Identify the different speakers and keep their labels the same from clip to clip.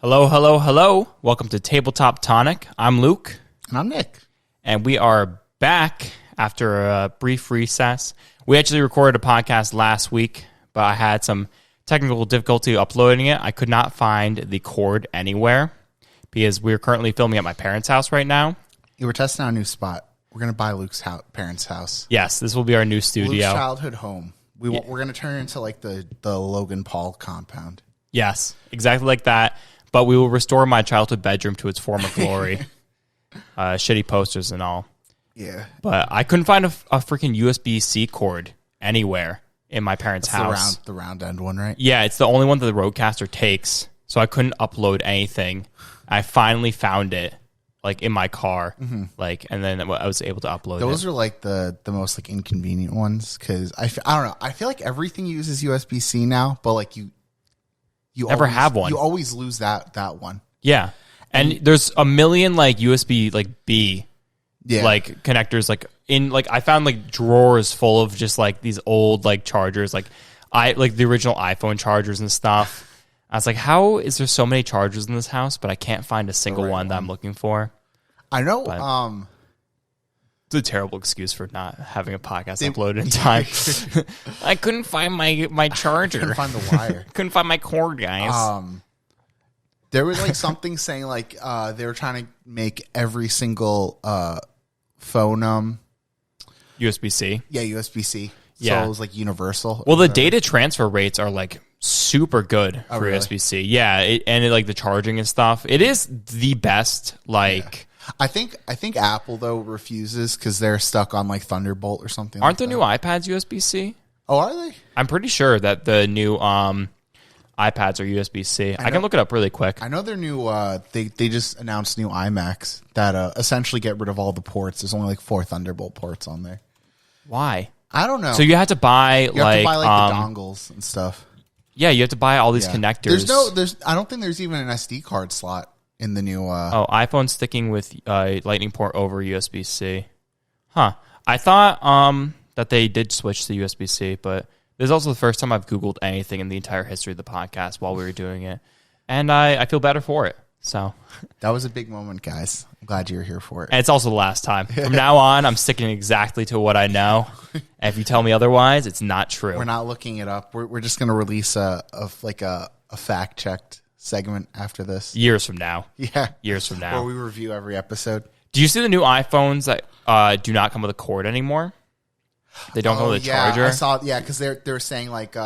Speaker 1: Hello, hello, hello. Welcome to Tabletop Tonic. I'm Luke.
Speaker 2: And I'm Nick.
Speaker 1: And we are back after a brief recess. We actually recorded a podcast last week, but I had some technical difficulty uploading it. I could not find the cord anywhere because we're currently filming at my parents' house right now.
Speaker 2: You were testing out a new spot. We're going to buy Luke's parents' house.
Speaker 1: Yes, this will be our new studio.
Speaker 2: Luke's childhood home. We're going to turn it into like the Logan Paul compound.
Speaker 1: Yes, exactly like that. But we will restore my childhood bedroom to its former glory. Shitty posters and all.
Speaker 2: Yeah.
Speaker 1: But I couldn't find a freaking USB-C cord anywhere in my parents' house.
Speaker 2: The round end one, right?
Speaker 1: Yeah, it's the only one that the Rodecaster takes. So I couldn't upload anything. I finally found it, like in my car, and then I was able to upload it.
Speaker 2: Those are like the most like inconvenient ones because I don't know. I feel like everything uses USB-C now, but like you
Speaker 1: never
Speaker 2: always
Speaker 1: have one.
Speaker 2: You always lose that one.
Speaker 1: Yeah, and there's a million like USB like B, like connectors like in like I found like drawers full of just like these old like chargers like the original iPhone chargers and stuff. I was like, how is there so many chargers in this house, but I can't find a single one that I'm looking for?
Speaker 2: I know.
Speaker 1: But it's a terrible excuse for not having a podcast uploaded in time. I couldn't find my charger.
Speaker 2: Couldn't find the wire.
Speaker 1: Couldn't find my cord, guys.
Speaker 2: There was like something saying like they were trying to make every single phone
Speaker 1: USB-C.
Speaker 2: Yeah, USB-C.
Speaker 1: Yeah.
Speaker 2: So it was like universal.
Speaker 1: Well, the data transfer rates are like super good for
Speaker 2: really?
Speaker 1: USB-C. Yeah, like the charging and stuff. It is the best. Like,
Speaker 2: I think Apple though refuses because they're stuck on like Thunderbolt or something.
Speaker 1: Aren't the new iPads USB-C?
Speaker 2: Oh, are they?
Speaker 1: I'm pretty sure that the new iPads are USB-C. I can look it up really quick.
Speaker 2: I know their new. They just announced new iMacs that essentially get rid of all the ports. There's only like 4 Thunderbolt ports on there.
Speaker 1: Why?
Speaker 2: I don't know.
Speaker 1: So you have to buy
Speaker 2: you have to buy like the dongles and stuff.
Speaker 1: Yeah, you have to buy all these connectors.
Speaker 2: There's. I don't think there's even an SD card slot in the new.
Speaker 1: iPhone sticking with Lightning port over USB-C. Huh. I thought that they did switch to USB-C, but this is also the first time I've Googled anything in the entire history of the podcast while we were doing it, and I feel better for it. So
Speaker 2: that was a big moment, guys. I'm glad you were here for it.
Speaker 1: And it's also the last time. From now on, I'm sticking exactly to what I know. And if you tell me otherwise, it's not true.
Speaker 2: We're not looking it up. We're just going to release a fact checked segment after this.
Speaker 1: Years from now.
Speaker 2: Yeah.
Speaker 1: Years from now.
Speaker 2: Where we review every episode.
Speaker 1: Do you see the new iPhones that do not come with a cord anymore? They don't come with a charger?
Speaker 2: I saw. Yeah, because they're saying like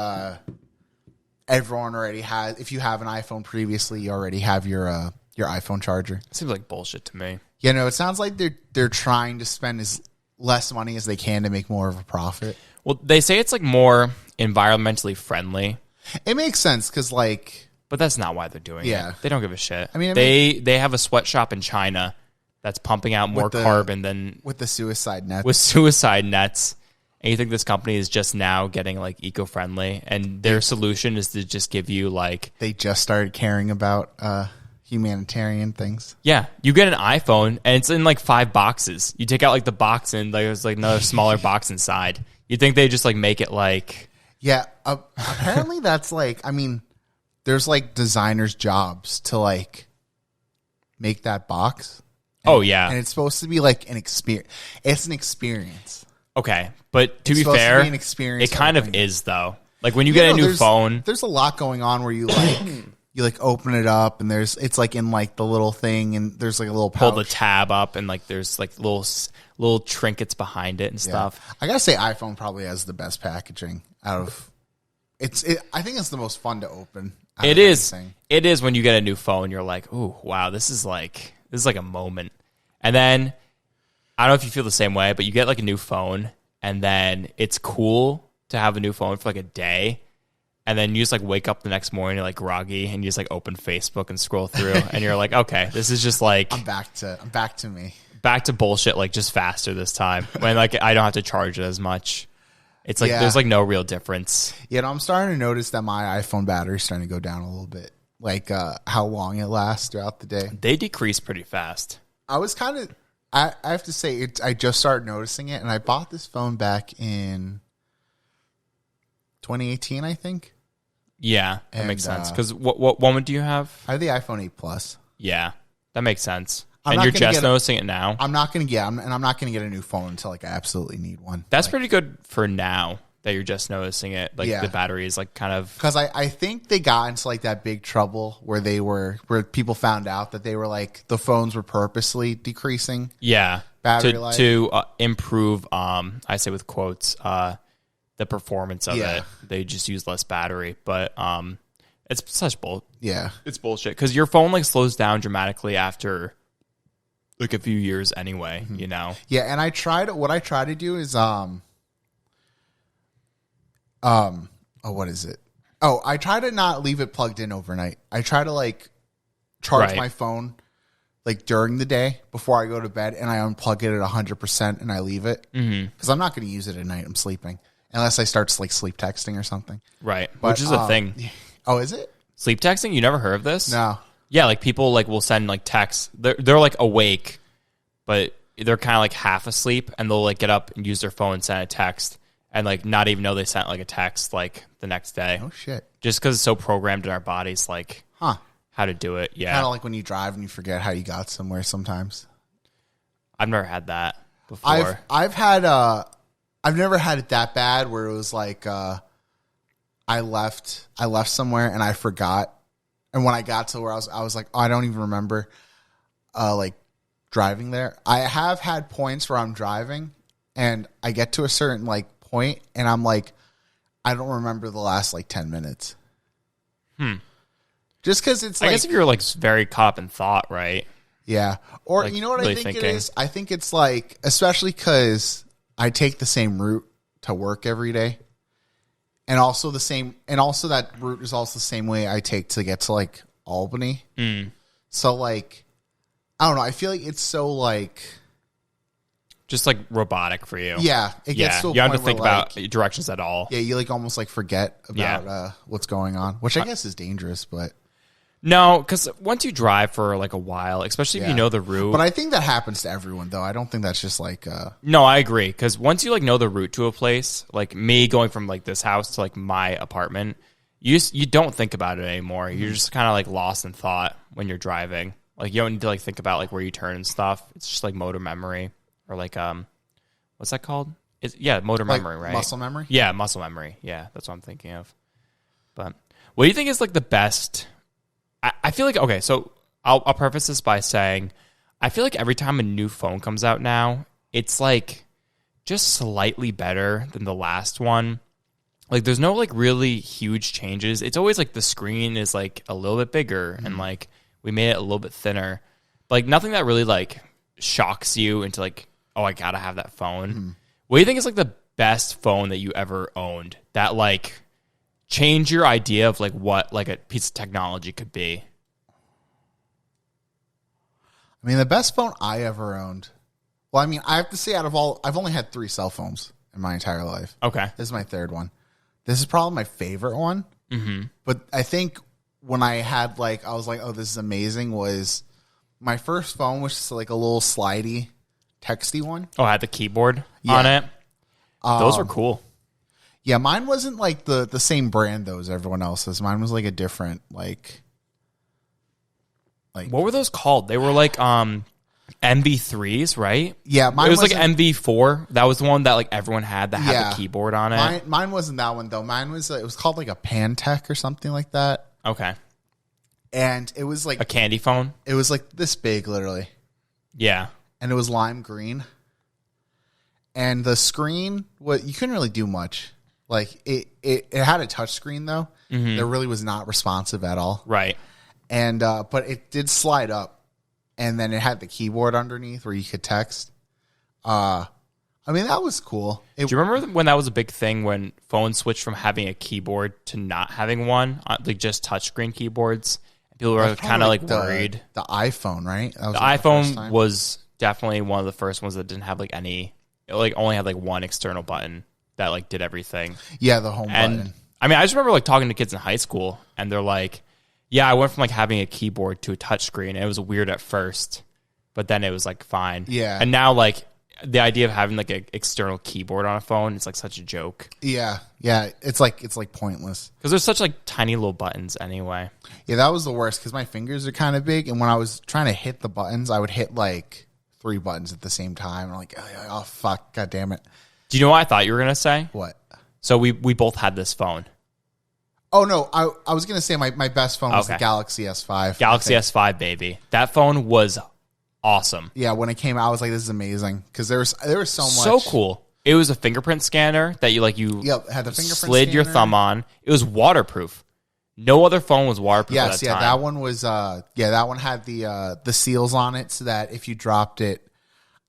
Speaker 2: everyone already has. If you have an iPhone previously, you already have your iPhone charger.
Speaker 1: It seems like bullshit to me.
Speaker 2: You know, it sounds like they're trying to spend as less money as they can to make more of a profit.
Speaker 1: Well, they say it's like more environmentally friendly.
Speaker 2: It makes sense because like,
Speaker 1: but that's not why they're doing it. They don't give a shit.
Speaker 2: I mean,
Speaker 1: they have a sweatshop in China that's pumping out more carbon than
Speaker 2: with the suicide nets.
Speaker 1: With suicide nets. And you think this company is just now getting like eco-friendly, and their solution is to just give you like
Speaker 2: they just started caring about humanitarian things.
Speaker 1: Yeah, you get an iPhone and it's in like 5 boxes. You take out like the box and there's like another smaller box inside. You think they just like make it like
Speaker 2: apparently that's like, I mean, there's like designers' jobs to like make that box. And it's supposed to be like an experience. It's an experience.
Speaker 1: Okay, but to be fair, it kind of is though. Like when you get a new phone,
Speaker 2: there's a lot going on where you like you like open it up and it's like in like the little thing and there's like a little pouch.
Speaker 1: Pull the tab up and like there's like little trinkets behind it and stuff.
Speaker 2: I gotta say, iPhone probably has the best packaging out of I think it's the most fun to open.
Speaker 1: It is. It is when you get a new phone. You're like, ooh, wow, this is like a moment. And then I don't know if you feel the same way, but you get like a new phone and then it's cool to have a new phone for like a day. And then you just like wake up the next morning, you're like groggy and you just like open Facebook and scroll through and you're like, okay, this is just like,
Speaker 2: I'm back to me.
Speaker 1: Back to bullshit, like just faster this time when like I don't have to charge it as much. It's like, there's like no real difference.
Speaker 2: Yeah, no, I'm starting to notice that my iPhone battery is starting to go down a little bit. Like how long it lasts throughout the day.
Speaker 1: They decrease pretty fast.
Speaker 2: I was kind of, I have to say, I just started noticing it, and I bought this phone back in 2018, I think.
Speaker 1: Yeah, that makes sense. Because what one do you have?
Speaker 2: I have the iPhone 8 Plus.
Speaker 1: Yeah, that makes sense.
Speaker 2: I'm
Speaker 1: and you're just noticing it now?
Speaker 2: I'm not going to get, and I'm not going to get a new phone until like I absolutely need one.
Speaker 1: That's
Speaker 2: like,
Speaker 1: pretty good for now that you're just noticing it. Like the battery is like kind of...
Speaker 2: Because I think they got into like that big trouble where people found out that they were like, the phones were purposely decreasing.
Speaker 1: Yeah.
Speaker 2: Battery life.
Speaker 1: To improve, I say with quotes, the performance of it. They just use less battery. But it's such bull.
Speaker 2: Yeah.
Speaker 1: It's bullshit. Because your phone like slows down dramatically after like a few years anyway, you know?
Speaker 2: Yeah, and what I try to do is what is it? Oh, I try to not leave it plugged in overnight. I try to like charge my phone like during the day before I go to bed, and I unplug it at 100% and I leave it because I'm not going to use it at night. I'm sleeping unless I start like sleep texting or something.
Speaker 1: Right, but, which is a thing.
Speaker 2: Oh, is it?
Speaker 1: Sleep texting? You never heard of this?
Speaker 2: No.
Speaker 1: Yeah, like people like will send like texts. They're like awake, but they're kind of like half asleep, and they'll like get up and use their phone and send a text, and like not even know they sent like a text like the next day.
Speaker 2: Oh shit!
Speaker 1: Just because it's so programmed in our bodies, like how to do it. Yeah,
Speaker 2: kind of like when you drive and you forget how you got somewhere. Sometimes
Speaker 1: I've never had that before.
Speaker 2: I've never had it that bad where it was like I left somewhere and I forgot. And when I got to where I was like, oh, I don't even remember, like driving there. I have had points where I'm driving, and I get to a certain like point, and I'm like, I don't remember the last like 10 minutes. Just because it's like,
Speaker 1: I guess if you're like very caught up in thought, right?
Speaker 2: Yeah. Or
Speaker 1: like,
Speaker 2: you know what
Speaker 1: really
Speaker 2: I think
Speaker 1: thinking.
Speaker 2: it is? I think it's like, especially because I take the same route to work every day. And also that route is also the same way I take to get to like Albany. So like, I don't know. I feel like it's so like,
Speaker 1: just like robotic for you.
Speaker 2: Yeah, it gets to a
Speaker 1: you don't
Speaker 2: point
Speaker 1: have to think
Speaker 2: where,
Speaker 1: about
Speaker 2: like,
Speaker 1: directions at all.
Speaker 2: Yeah, you like almost like forget about what's going on, which I guess is dangerous, but
Speaker 1: no, because once you drive for like a while, especially if you know the route.
Speaker 2: But I think that happens to everyone, though. I don't think that's just like.
Speaker 1: No, I agree. Because once you like know the route to a place, like me going from like this house to like my apartment, you don't think about it anymore. You're just kind of like lost in thought when you're driving. Like you don't need to like think about like where you turn and stuff. It's just like motor memory or like what's that called? It's motor memory, right?
Speaker 2: Muscle memory.
Speaker 1: Yeah, muscle memory. Yeah, that's what I'm thinking of. But what do you think is like the best? I feel like, okay, so I'll preface this by saying I feel like every time a new phone comes out now, it's like just slightly better than the last one. Like there's no like really huge changes. It's always like the screen is like a little bit bigger and like we made it a little bit thinner. But like nothing that really like shocks you into like, oh, I gotta have that phone. What do you think is like the best phone that you ever owned that like change your idea of like what like a piece of technology could be?
Speaker 2: I mean, the best phone I ever owned. Well, I mean, I have to say, I've only had 3 cell phones in my entire life.
Speaker 1: Okay,
Speaker 2: this is my 3rd one. This is probably my favorite one. But I think when I had like, I was like, oh, this is amazing. Was my first phone, which is like a little slidey, texty one.
Speaker 1: Oh, I had the keyboard on it. Those were cool.
Speaker 2: Yeah, mine wasn't like the same brand though as everyone else's. Mine was like a different like
Speaker 1: what were those called? They were like MV3s, right?
Speaker 2: Yeah,
Speaker 1: it was like MV4. That was the one that like everyone had that had the keyboard on it.
Speaker 2: Mine wasn't that one though. Mine was it was called like a Pantech or something like that.
Speaker 1: Okay.
Speaker 2: And it was like
Speaker 1: a candy phone.
Speaker 2: It was like this big, literally.
Speaker 1: Yeah.
Speaker 2: And it was lime green. And the screen, you couldn't really do much. Like it had a touch screen though. That really was not responsive at all.
Speaker 1: Right.
Speaker 2: And but it did slide up, and then it had the keyboard underneath where you could text. I mean, that was cool.
Speaker 1: Do you remember when that was a big thing when phones switched from having a keyboard to not having one, like just touchscreen keyboards? People were kind of like worried.
Speaker 2: The iPhone, right? That was
Speaker 1: the iPhone was definitely one of the first ones that didn't have like any. It like only had like one external button that like did everything.
Speaker 2: Yeah, the home button.
Speaker 1: I mean, I just remember like talking to kids in high school, and they're like, "Yeah, I went from like having a keyboard to a touchscreen. It was weird at first, but then it was like fine."
Speaker 2: Yeah.
Speaker 1: And now like the idea of having like an external keyboard on a phone is like such a joke.
Speaker 2: Yeah. It's like pointless
Speaker 1: because there's such like tiny little buttons anyway.
Speaker 2: Yeah, that was the worst because my fingers are kind of big, and when I was trying to hit the buttons, I would hit like 3 buttons at the same time. I'm like, oh fuck, god damn it.
Speaker 1: Do you know what I thought you were gonna say?
Speaker 2: What?
Speaker 1: So we both had this phone.
Speaker 2: Oh no, I was gonna say my best phone was the Galaxy S5.
Speaker 1: Galaxy S5, baby. That phone was awesome.
Speaker 2: Yeah, when it came out, I was like, this is amazing because there was so much.
Speaker 1: So cool. It was a fingerprint scanner that you had the fingerprint slid your thumb on. It was waterproof. No other phone was waterproof at that time.
Speaker 2: That one was that one had the seals on it so that if you dropped it,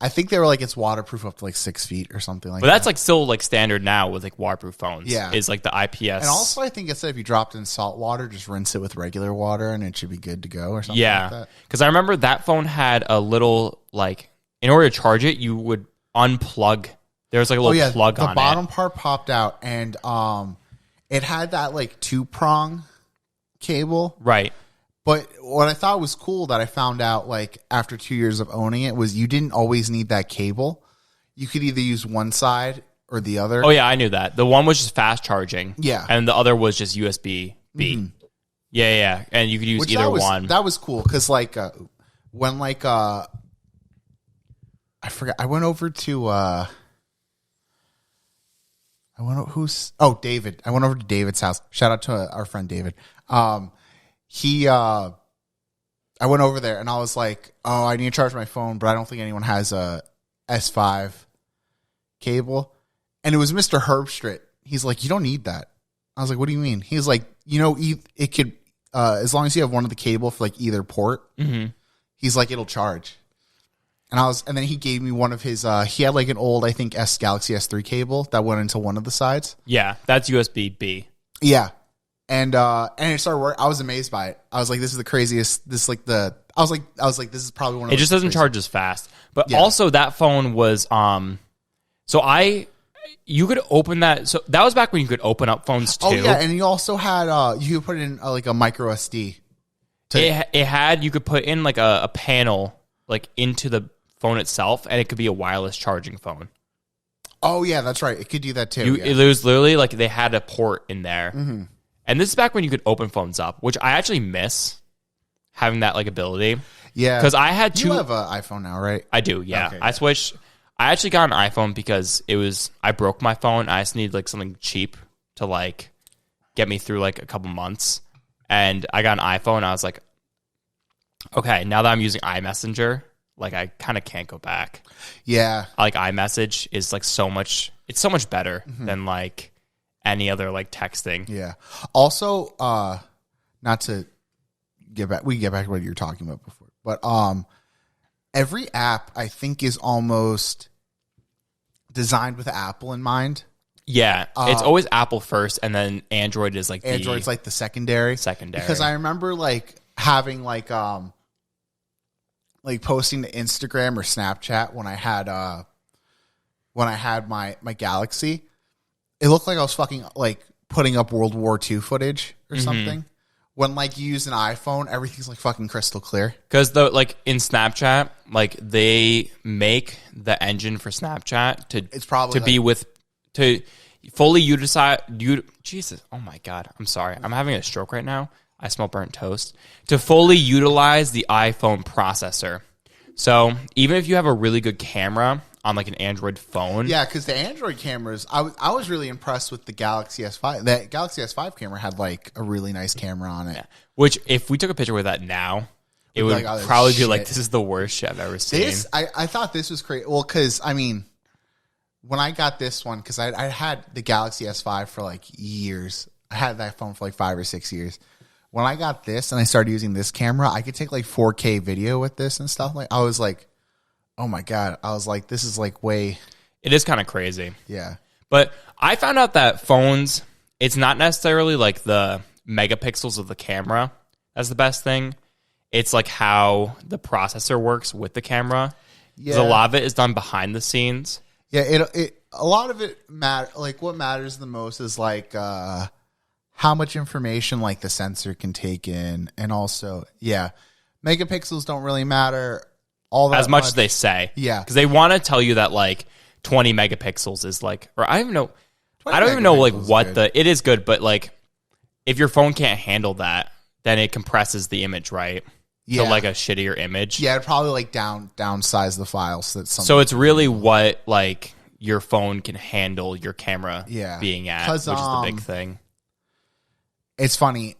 Speaker 2: I think they were like it's waterproof up to like 6 feet or something like that.
Speaker 1: But that's like still like standard now with like waterproof phones.
Speaker 2: Yeah.
Speaker 1: Is like the IPS.
Speaker 2: And also I think it said if you dropped it in salt water, just rinse it with regular water and it should be good to go or something like that.
Speaker 1: Because I remember that phone had a little like in order to charge it, you would unplug. There was like a little plug on it.
Speaker 2: The bottom part popped out and it had that like 2-prong cable.
Speaker 1: Right.
Speaker 2: But what I thought was cool that I found out like after 2 years of owning it was you didn't always need that cable. You could either use one side or the other.
Speaker 1: Oh yeah, I knew that. The one was just fast charging.
Speaker 2: Yeah.
Speaker 1: And the other was just USB-B. Mm-hmm. Yeah. And you could use either one.
Speaker 2: That was cool because like when like I forgot I went over to David. I went over to David's house. Shout out to our friend David. I went over there and I was like, oh, I need to charge my phone, but I don't think anyone has a S5 cable. And it was Mr. Herbstritt. He's like, you don't need that. I was like, what do you mean? He's like, it could, as long as you have one of the cable for like either port, he's like, it'll charge. And then he gave me one of his, he had like an old, I think Galaxy S3 cable that went into one of the sides.
Speaker 1: Yeah. That's USB-B.
Speaker 2: Yeah. And it started working. I was amazed by it. I was like, this is the craziest. I was like, this is probably one of
Speaker 1: It just doesn't charge as fast. But also that phone was, you could open that. So that was back when you could open up phones too.
Speaker 2: Oh yeah. And you also had, you could put in like a micro SD.
Speaker 1: You could put in like a panel like into the phone itself and it could be a wireless charging phone.
Speaker 2: Oh yeah, that's right. It could do that too.
Speaker 1: It was literally like they had a port in there. Mm-hmm. And this is back when you could open phones up, which I actually miss having that like ability.
Speaker 2: Yeah.
Speaker 1: Because I had
Speaker 2: You have an iPhone now, right?
Speaker 1: I do, yeah. Okay, I switched. I actually got an iPhone because I broke my phone. I just needed like something cheap to like get me through like a couple months. And I got an iPhone. And I was like, okay, now that I'm using iMessenger, like I kind of can't go back.
Speaker 2: Yeah.
Speaker 1: Like iMessage is like it's so much better than like any other like texting.
Speaker 2: Yeah. Also, not to get back, we can get back to what you were talking about before, but every app I think is almost designed with Apple in mind.
Speaker 1: Yeah, it's always Apple first, and then Android is like
Speaker 2: Android's like the secondary. Because I remember like having like posting to Instagram or Snapchat when I had my Galaxy. It looked like I was fucking like putting up World War II footage or something. When like you use an iPhone, everything's like fucking crystal clear.
Speaker 1: Because like in Snapchat, like they make the engine for Snapchat to fully utilize. Jesus, oh my god, I'm sorry, I'm having a stroke right now. I smell burnt toast. To fully utilize the iPhone processor. So even if you have a really good camera on like an Android phone.
Speaker 2: Yeah, because the Android cameras, I was really impressed with the Galaxy S5. That Galaxy S5 camera had like a really nice camera on it.
Speaker 1: Yeah. Which if we took a picture with that now, it would like, probably be like, this is the worst shit I've ever seen.
Speaker 2: I thought this was crazy. Well, because I mean, when I got this one, because I had the Galaxy S5 for like years. I had that phone for like 5 or 6 years. When I got this and I started using this camera, I could take like 4K video with this and stuff. Like I was like, oh my god! I was like, this is like way.
Speaker 1: It is kind of crazy.
Speaker 2: Yeah,
Speaker 1: but I found out that phones, it's not necessarily like the megapixels of the camera that's the best thing. It's like how the processor works with the camera. Yeah, a lot of it is done behind the scenes.
Speaker 2: Yeah, a lot of it like what matters the most is like how much information like the sensor can take in, and also megapixels don't really matter. all that
Speaker 1: as much as they say.
Speaker 2: Yeah.
Speaker 1: Because they want to tell you that like 20 megapixels is like, or I don't even know like what it is good, but like if your phone can't handle that, then it compresses the image, right?
Speaker 2: Yeah.
Speaker 1: To like a shittier image.
Speaker 2: Yeah, it'd probably like downsize the file so that
Speaker 1: So it's really what like your phone can handle your camera being at, which is the big thing.
Speaker 2: It's funny.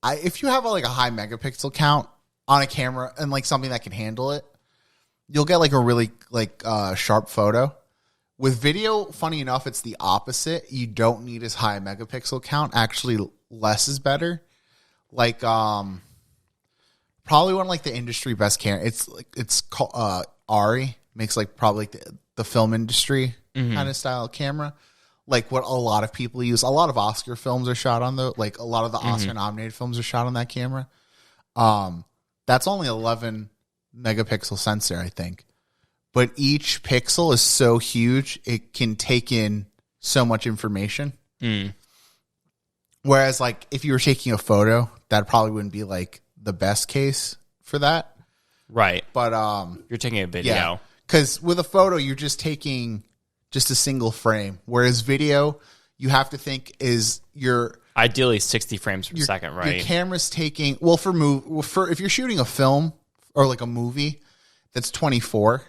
Speaker 2: If you have like a high megapixel count on a camera and like something that can handle it, you'll get like a really like sharp photo. With video, funny enough, it's the opposite. You don't need as high a megapixel count. Actually, less is better. Like probably one of like the industry best camera. It's called Ari, makes like probably like the film industry kind of style camera. Like what a lot of people use. A lot of Oscar films are shot on like a lot of the Oscar nominated films are shot on that camera. That's only 11 megapixel sensor, I think. But each pixel is so huge, it can take in so much information. Whereas like if you were taking a photo, that probably wouldn't be like the best case for that.
Speaker 1: Right.
Speaker 2: But
Speaker 1: you're taking a video.
Speaker 2: Yeah. Because with a photo, you're just taking just a single frame. Whereas video, you have to think is your
Speaker 1: ideally 60 frames per second, right?
Speaker 2: Your camera's taking for if you're shooting a film or like a movie that's 24,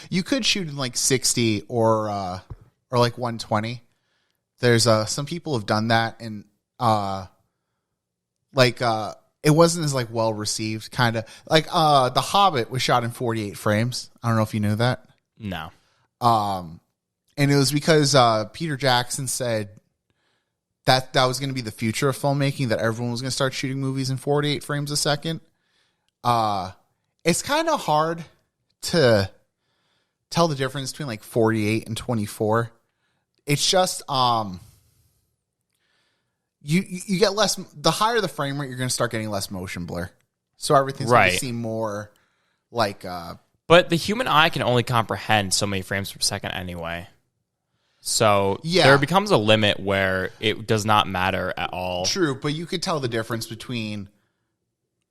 Speaker 2: you could shoot in like 60 or like 120. There's some people have done that and it wasn't as like well received, kind of like The Hobbit was shot in 48 frames. I don't know if you knew that.
Speaker 1: No.
Speaker 2: And it was because Peter Jackson said that was going to be the future of filmmaking, that everyone was going to start shooting movies in 48 frames a second. It's kind of hard to tell the difference between like 48 and 24. It's just you get less. The higher the frame rate, you're going to start getting less motion blur. So everything's going to seem more like.
Speaker 1: But the human eye can only comprehend so many frames per second anyway. So there becomes a limit where it does not matter at all.
Speaker 2: True, but you could tell the difference between,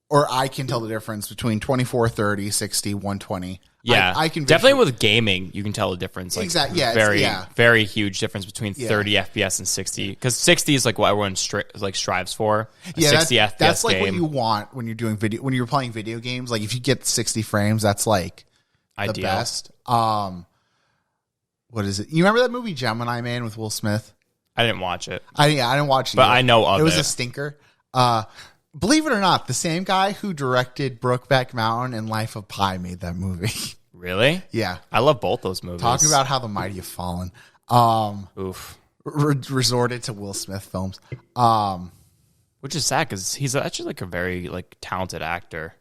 Speaker 2: or I can tell the difference between 24, 30, 60, 120.
Speaker 1: Yeah,
Speaker 2: I can
Speaker 1: definitely with gaming, you can tell the difference. Like,
Speaker 2: exactly. Yeah,
Speaker 1: very huge difference between 30 FPS and 60. Because 60 is like what everyone strives for.
Speaker 2: Yeah,
Speaker 1: 60 FPS
Speaker 2: that's like
Speaker 1: game.
Speaker 2: what you want when you're doing video. When you're playing video games, like if you get 60 frames, that's like
Speaker 1: ideal.
Speaker 2: The best. What is it? You remember that movie Gemini Man with Will Smith?
Speaker 1: I didn't watch it.
Speaker 2: I didn't watch it,
Speaker 1: but I know of it.
Speaker 2: It was a stinker. Believe it or not, the same guy who directed Brokeback Mountain and Life of Pi made that movie.
Speaker 1: Really?
Speaker 2: Yeah.
Speaker 1: I love both those movies.
Speaker 2: Talking about how the mighty have fallen.
Speaker 1: Oof.
Speaker 2: Resorted to Will Smith films.
Speaker 1: Which is sad because he's actually like a very like talented actor.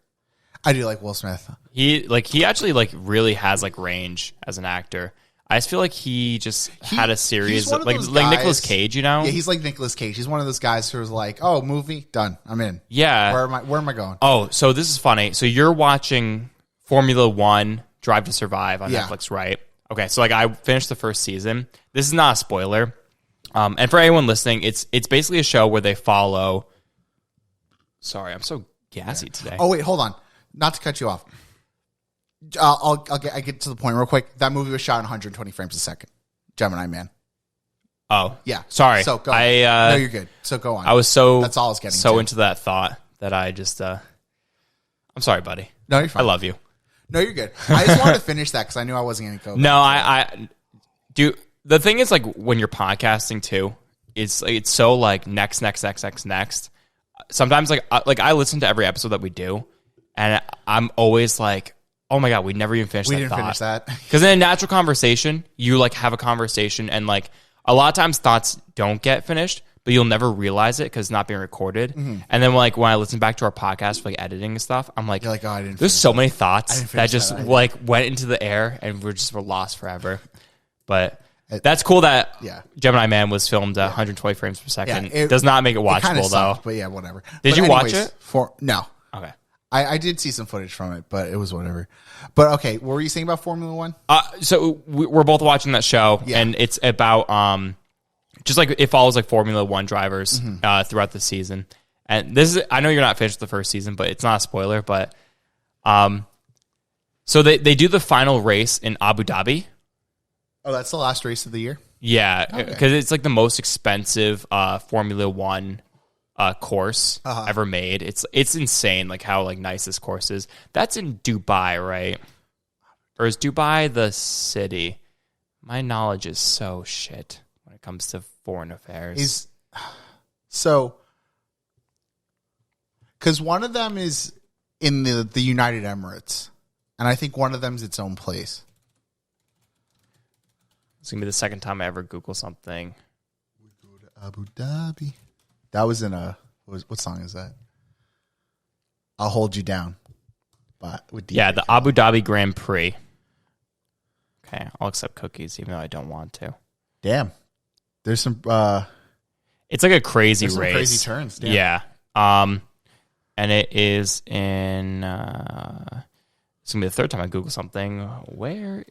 Speaker 2: I do like Will Smith.
Speaker 1: He actually like really has like range as an actor. I just feel like he had a series like Nicolas Cage, you know?
Speaker 2: Yeah, he's like Nicolas Cage. He's one of those guys who's like, "Oh, movie done. I'm in."
Speaker 1: Yeah.
Speaker 2: Where am I going?
Speaker 1: Oh, so this is funny. So you're watching Formula One Drive to Survive on Netflix, right? Okay, so like I finished the first season. This is not a spoiler. And for anyone listening, it's basically a show where they follow. Sorry, I'm so gassy today.
Speaker 2: Oh wait, hold on. Not to cut you off. I get to the point real quick. That movie was shot in 120 frames a second. Gemini Man.
Speaker 1: Oh
Speaker 2: yeah.
Speaker 1: Sorry.
Speaker 2: So go.
Speaker 1: No,
Speaker 2: you're good. So go on.
Speaker 1: I was
Speaker 2: that's all I was getting
Speaker 1: so
Speaker 2: to.
Speaker 1: into that thought that I just. I'm sorry, buddy.
Speaker 2: No, you're fine.
Speaker 1: I love you.
Speaker 2: No, you're good. I just wanted to finish that because I knew I wasn't going to go.
Speaker 1: No, I do. The thing is, like when you're podcasting too, it's so like next. Sometimes like I listen to every episode that we do, and I'm always like, oh my God, we never even finished that thought. We didn't finish that. Because in a natural conversation, you like have a conversation and like a lot of times thoughts don't get finished, but you'll never realize it because it's not being recorded. Mm-hmm. And then like when I listen back to our podcast for like editing and stuff, I'm like,
Speaker 2: you're like, oh, I didn't
Speaker 1: there's so many thoughts that just like went into the air and we're lost forever. But that's cool that Gemini Man was filmed at 120 frames per second. It does not make it watchable though.
Speaker 2: But yeah, whatever.
Speaker 1: Did you watch it?
Speaker 2: No.
Speaker 1: Okay.
Speaker 2: I did see some footage from it, but it was whatever. But okay, what were you saying about Formula One?
Speaker 1: So we're both watching that show, and it's about just like it follows like Formula One drivers throughout the season, And this is, I know you're not finished with the first season, but it's not a spoiler. But so they do the final race in Abu Dhabi.
Speaker 2: Oh, that's the last race of the year?
Speaker 1: Yeah, because it's like the most expensive Formula One course ever made. It's insane, like how like nice this course is. That's in Dubai, right? Or is Dubai the city? My knowledge is so shit when it comes to foreign affairs. Because one of them is in the United Emirates, and I think one of them is its own place. It's going to be the second time I ever Google something.
Speaker 2: We go to Abu Dhabi. That was in what song is that? I'll Hold You Down.
Speaker 1: The Abu Dhabi Grand Prix. Okay, I'll accept cookies even though I don't want to.
Speaker 2: Damn. There's some...
Speaker 1: it's like a crazy race.
Speaker 2: Some crazy turns. Damn.
Speaker 1: Yeah. And it is in... it's going to be the third time I Google something. Where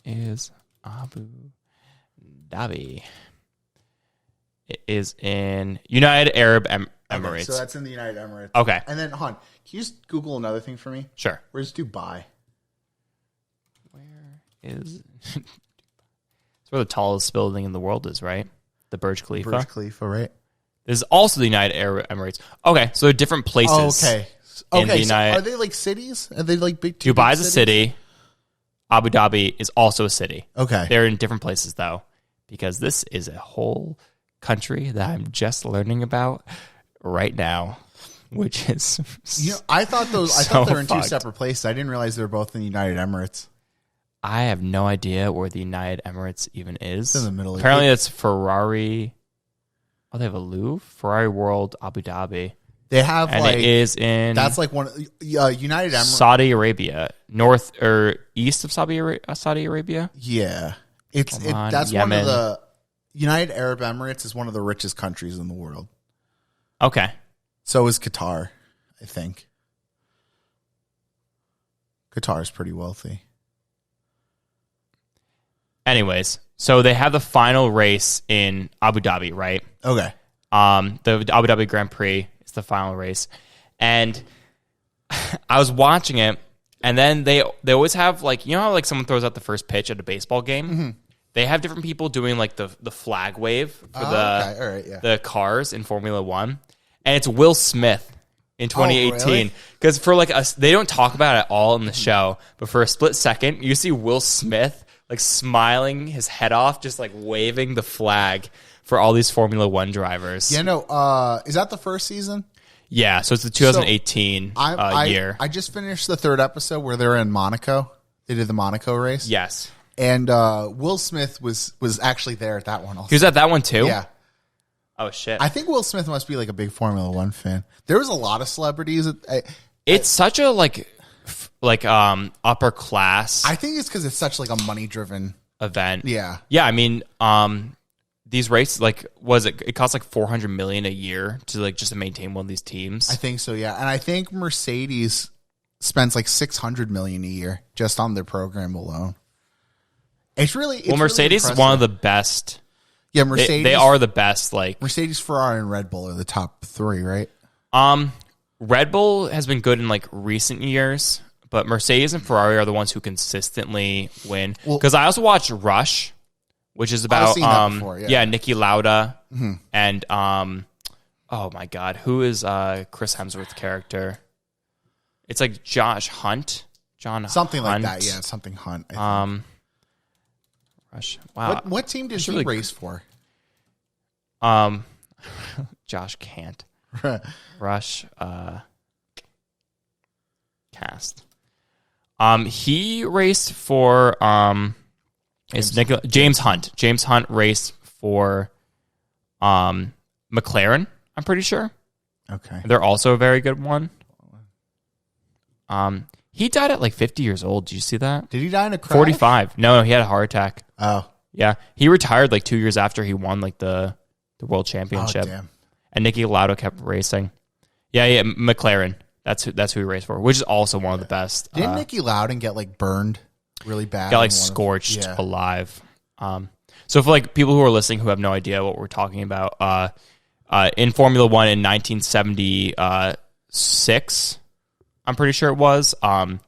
Speaker 1: is Abu Dhabi? It is in United Arab Emirates.
Speaker 2: Okay, so that's in the United Emirates.
Speaker 1: Okay.
Speaker 2: And then, hon, can you just Google another thing for me?
Speaker 1: Sure.
Speaker 2: Where's Dubai?
Speaker 1: Where is... It's where the tallest building in the world is, right? The Burj Khalifa.
Speaker 2: Burj Khalifa, right?
Speaker 1: This is also the United Arab Emirates. Okay, so they're different places.
Speaker 2: Oh, okay. So are they like cities? Are they like big?
Speaker 1: Dubai is a city. Abu Dhabi is also a city.
Speaker 2: Okay.
Speaker 1: They're in different places, though, because this is a whole country that I'm just learning about right now, which is
Speaker 2: I thought they were in two separate places. I didn't realize they were both in the United Emirates.
Speaker 1: I have no idea where the United Emirates even is.
Speaker 2: It's in the middle.
Speaker 1: Apparently, it's Ferrari. Oh, they have a Louvre? Ferrari World, Abu Dhabi.
Speaker 2: They have,
Speaker 1: and it is in...
Speaker 2: That's like one... United Emirates...
Speaker 1: Saudi Arabia. North or east of Saudi Arabia?
Speaker 2: Yeah. That's Yemen. One of the... United Arab Emirates is one of the richest countries in the world.
Speaker 1: Okay.
Speaker 2: So is Qatar, I think. Qatar is pretty wealthy.
Speaker 1: Anyways, so they have the final race in Abu Dhabi, right?
Speaker 2: Okay.
Speaker 1: The Abu Dhabi Grand Prix is the final race. And I was watching it, and then they always have, like, you know how like someone throws out the first pitch at a baseball game? Mm-hmm. They have different people doing like the flag wave for the cars in Formula One. And it's Will Smith in 2018. Because for like us, they don't talk about it at all in the show, but for a split second, you see Will Smith like smiling his head off, just like waving the flag for all these Formula One drivers.
Speaker 2: Yeah, no, is that the first season?
Speaker 1: Yeah, so it's the 2018 year.
Speaker 2: I just finished the third episode where they're in Monaco. They did the Monaco race.
Speaker 1: Yes.
Speaker 2: And Will Smith was actually there at that one also.
Speaker 1: He was at that one too?
Speaker 2: Yeah.
Speaker 1: Oh, shit.
Speaker 2: I think Will Smith must be like a big Formula One fan. There was a lot of celebrities.
Speaker 1: It's such a like upper class.
Speaker 2: I think it's because it's such like a money driven
Speaker 1: event.
Speaker 2: Yeah.
Speaker 1: Yeah, I mean, these races, like, it costs like $400 million a year to like just to maintain one of these teams.
Speaker 2: I think so, yeah. And I think Mercedes spends like $600 million a year just on their program alone. It's
Speaker 1: Mercedes
Speaker 2: really
Speaker 1: is one of the best.
Speaker 2: Yeah, Mercedes.
Speaker 1: They are the best. Like
Speaker 2: Mercedes, Ferrari, and Red Bull are the top three, right?
Speaker 1: Red Bull has been good in like recent years, but Mercedes and Ferrari are the ones who consistently win. Because I also watched Rush, which is about Niki Lauda and oh my god, who is Chris Hemsworth's character? It's like Josh Hunt,
Speaker 2: something Hunt. Like that. Yeah, something Hunt.
Speaker 1: Rush. Wow.
Speaker 2: What team did he race for?
Speaker 1: Josh can't. Rush. Cast. He raced for James Hunt. James Hunt raced for McLaren, I'm pretty sure.
Speaker 2: Okay.
Speaker 1: They're also a very good one. He died at like 50 years old. Did you see that?
Speaker 2: Did he die in a crash?
Speaker 1: 45. No, he had a heart attack.
Speaker 2: Oh.
Speaker 1: Yeah. He retired like 2 years after he won like the world championship.
Speaker 2: Oh, damn.
Speaker 1: And Niki Lauda kept racing. Yeah, McLaren. That's who he raced for, which is also one of the best.
Speaker 2: Didn't Niki Lauda get like burned really bad?
Speaker 1: Got like scorched alive. So for like people who are listening who have no idea what we're talking about, in Formula One in 1976. I'm pretty sure it was. There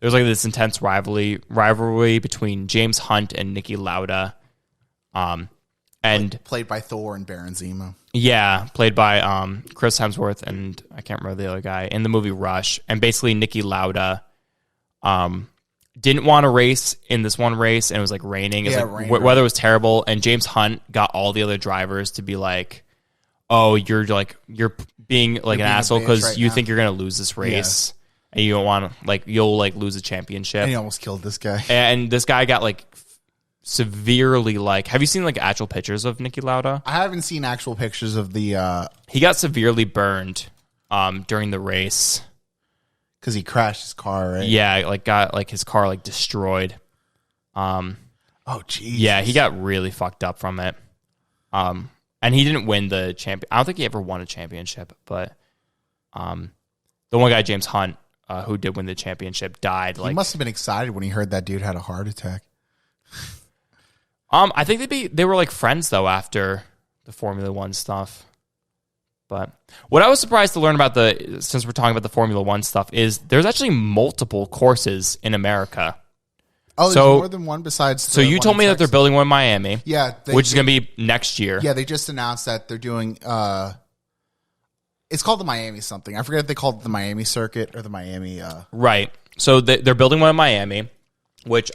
Speaker 1: was like this intense rivalry between James Hunt and Niki Lauda. And
Speaker 2: played by Thor and Baron Zemo.
Speaker 1: Yeah, played by Chris Hemsworth and I can't remember the other guy in the movie Rush. And basically Niki Lauda didn't want to race in this one race, and it was like raining. It was like, weather was terrible, and James Hunt got all the other drivers to be like, "Oh, you're being like an asshole because you think you're gonna lose this race, and you don't want to you'll lose a championship."
Speaker 2: And he almost killed this guy.
Speaker 1: And this guy got severely have you seen actual pictures of Niki Lauda?
Speaker 2: I haven't seen actual pictures of the.
Speaker 1: He got severely burned during the race.
Speaker 2: Because he crashed his car, right?
Speaker 1: Yeah, got his car destroyed.
Speaker 2: Oh, geez.
Speaker 1: Yeah, he got really fucked up from it. And he didn't win the champion. I don't think he ever won a championship, but the one guy, James Hunt, who did win the championship, died.
Speaker 2: He must have been excited when he heard that dude had a heart attack.
Speaker 1: I think they were friends though after the Formula One stuff. But what I was surprised to learn about since we're talking about the Formula One stuff, is there's actually multiple courses in America.
Speaker 2: Oh, there's more than one besides.
Speaker 1: So you told me that they're building one in Miami.
Speaker 2: Yeah,
Speaker 1: which is going to be next year.
Speaker 2: Yeah, they just announced that they're doing. It's called the Miami something. I forget if they called it the Miami Circuit or the Miami.
Speaker 1: Right. So they're building one in Miami, which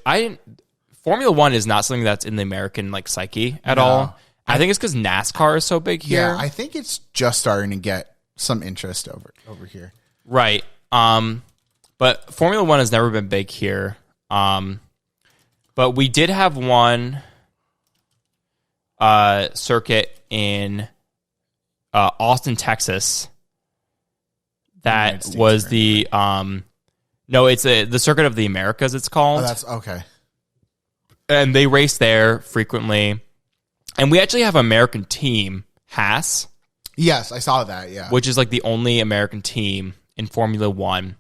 Speaker 1: Formula One is not something that's in the American psyche at all. I think it's because NASCAR is so big here.
Speaker 2: Yeah, I think it's just starting to get some interest over here.
Speaker 1: Right. But Formula One has never been big here. But we did have one circuit in Austin, Texas. That was the no, it's the Circuit of the Americas. It's called.
Speaker 2: Oh, that's okay.
Speaker 1: And they race there frequently. And we actually have an American team, Haas.
Speaker 2: Yes, I saw that, yeah.
Speaker 1: Which is the only American team in Formula One.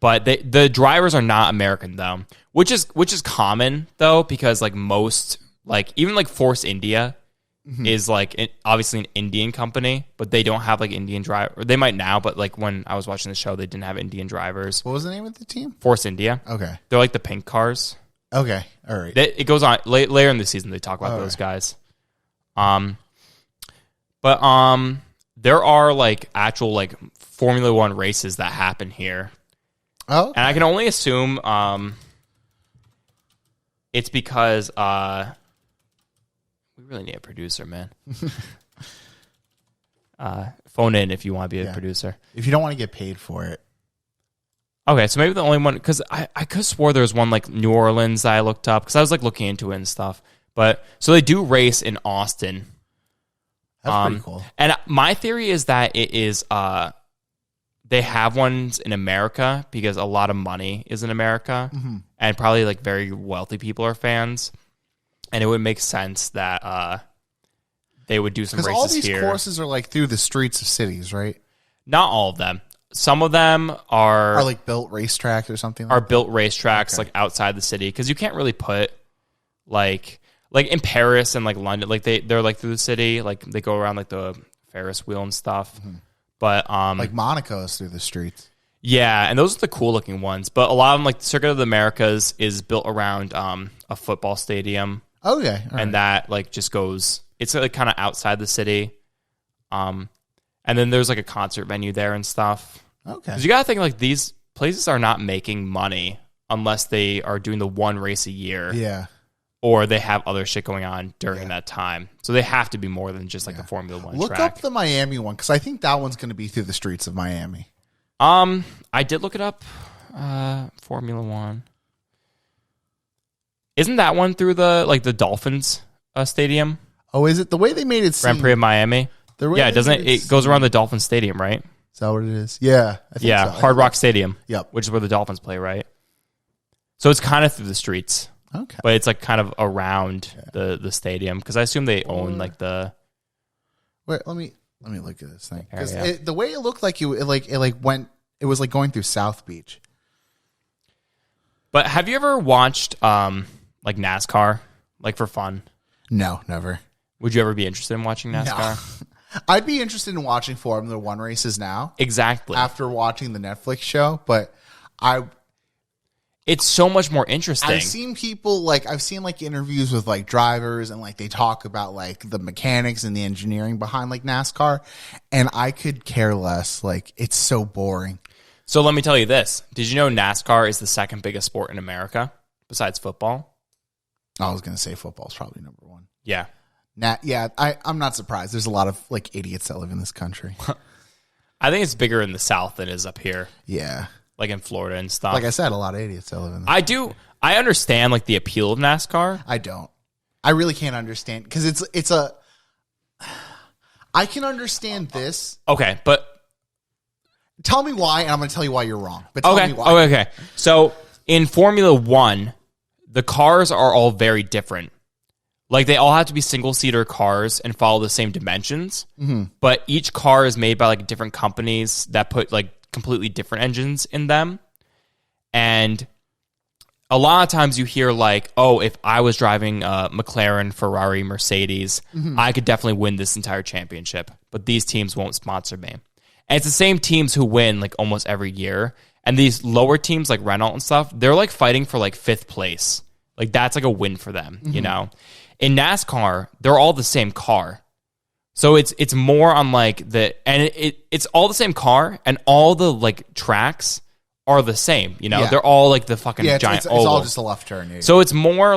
Speaker 1: But the drivers are not American, though. Which is common, though, because most, even Force India is obviously an Indian company, but they don't have Indian driver. They might now, but when I was watching the show, they didn't have Indian drivers.
Speaker 2: What was the name of the team?
Speaker 1: Force India.
Speaker 2: Okay.
Speaker 1: They're the pink cars.
Speaker 2: Okay, all right.
Speaker 1: It goes on later in the season. They talk about those guys. But there are actual Formula One races that happen here.
Speaker 2: Oh, okay.
Speaker 1: And I can only assume it's because we really need a producer, man. Phone in if you want to be a producer.
Speaker 2: If you don't want to get paid for it.
Speaker 1: Okay, so maybe the only one, because I could have swore there was one New Orleans that I looked up, because I was looking into it and stuff. But so they do race in Austin.
Speaker 2: That's pretty cool.
Speaker 1: And my theory is that it is they have ones in America because a lot of money is in America, and probably very wealthy people are fans, and it would make sense that they would do some races here.
Speaker 2: Because all these courses are through the streets of cities, right?
Speaker 1: Not all of them. Some of them are
Speaker 2: built racetracks or something.
Speaker 1: Built racetracks outside the city, because you can't really put in Paris and London, they're through the city, they go around the Ferris wheel and stuff. But
Speaker 2: Monaco's through the streets.
Speaker 1: Yeah, and those are the cool looking ones. But a lot of them, the Circuit of the Americas, is built around a football stadium.
Speaker 2: Okay,
Speaker 1: and that just goes. It's kind of outside the city. And then there's a concert venue there and stuff.
Speaker 2: Okay.
Speaker 1: Because you got to think these places are not making money unless they are doing the one race a year.
Speaker 2: Yeah.
Speaker 1: Or they have other shit going on during that time. So they have to be more than just a Formula One track.
Speaker 2: Look up the Miami one, because I think that one's going to be through the streets of Miami.
Speaker 1: I did look it up. Formula One. Isn't that one through the Dolphins stadium?
Speaker 2: Oh, is it? The way they made it seem...
Speaker 1: Grand Prix of Miami? Yeah, it goes around the Dolphin Stadium, right?
Speaker 2: Is that what it is? Yeah. I think so.
Speaker 1: Hard Rock Stadium.
Speaker 2: Yep.
Speaker 1: Which is where the Dolphins play, right? So it's kind of through the streets.
Speaker 2: Okay.
Speaker 1: But it's kind of around the stadium, because I assume they own the...
Speaker 2: Wait, let me look at this thing. Because the way it looked like it was going through South Beach.
Speaker 1: But have you ever watched NASCAR, for fun?
Speaker 2: No, never.
Speaker 1: Would you ever be interested in watching NASCAR?
Speaker 2: I'd be interested in watching Formula One races now.
Speaker 1: Exactly.
Speaker 2: After watching the Netflix show, but
Speaker 1: it's so much more interesting.
Speaker 2: I've seen people I've seen interviews with drivers and they talk about the mechanics and the engineering behind NASCAR, and I could care less. It's so boring.
Speaker 1: So let me tell you this. Did you know NASCAR is the second biggest sport in America besides football?
Speaker 2: I was going to say football is probably number one.
Speaker 1: Yeah.
Speaker 2: I'm not surprised. There's a lot of idiots that live in this country.
Speaker 1: I think it's bigger in the South than it is up here.
Speaker 2: Yeah.
Speaker 1: In Florida and stuff.
Speaker 2: Like I said, a lot of idiots that live in this.
Speaker 1: I understand the appeal of NASCAR.
Speaker 2: I don't. I really can't understand because I can understand this.
Speaker 1: Okay, but
Speaker 2: tell me why, and I'm going to tell you why you're wrong. But tell me why.
Speaker 1: Okay. So in Formula One, the cars are all very different. They all have to be single-seater cars and follow the same dimensions. Mm-hmm. But each car is made by different companies that put completely different engines in them. And a lot of times you hear if I was driving a McLaren, Ferrari, Mercedes, I could definitely win this entire championship. But these teams won't sponsor me. And it's the same teams who win almost every year. And these lower teams like Renault and stuff, they're fighting for fifth place. That's a win for them, you know? In NASCAR, they're all the same car. So it's more on it's all the same car and all the tracks are the same, you know? Yeah. They're all the fucking giant
Speaker 2: it's all just a left turn. Yeah.
Speaker 1: So it's more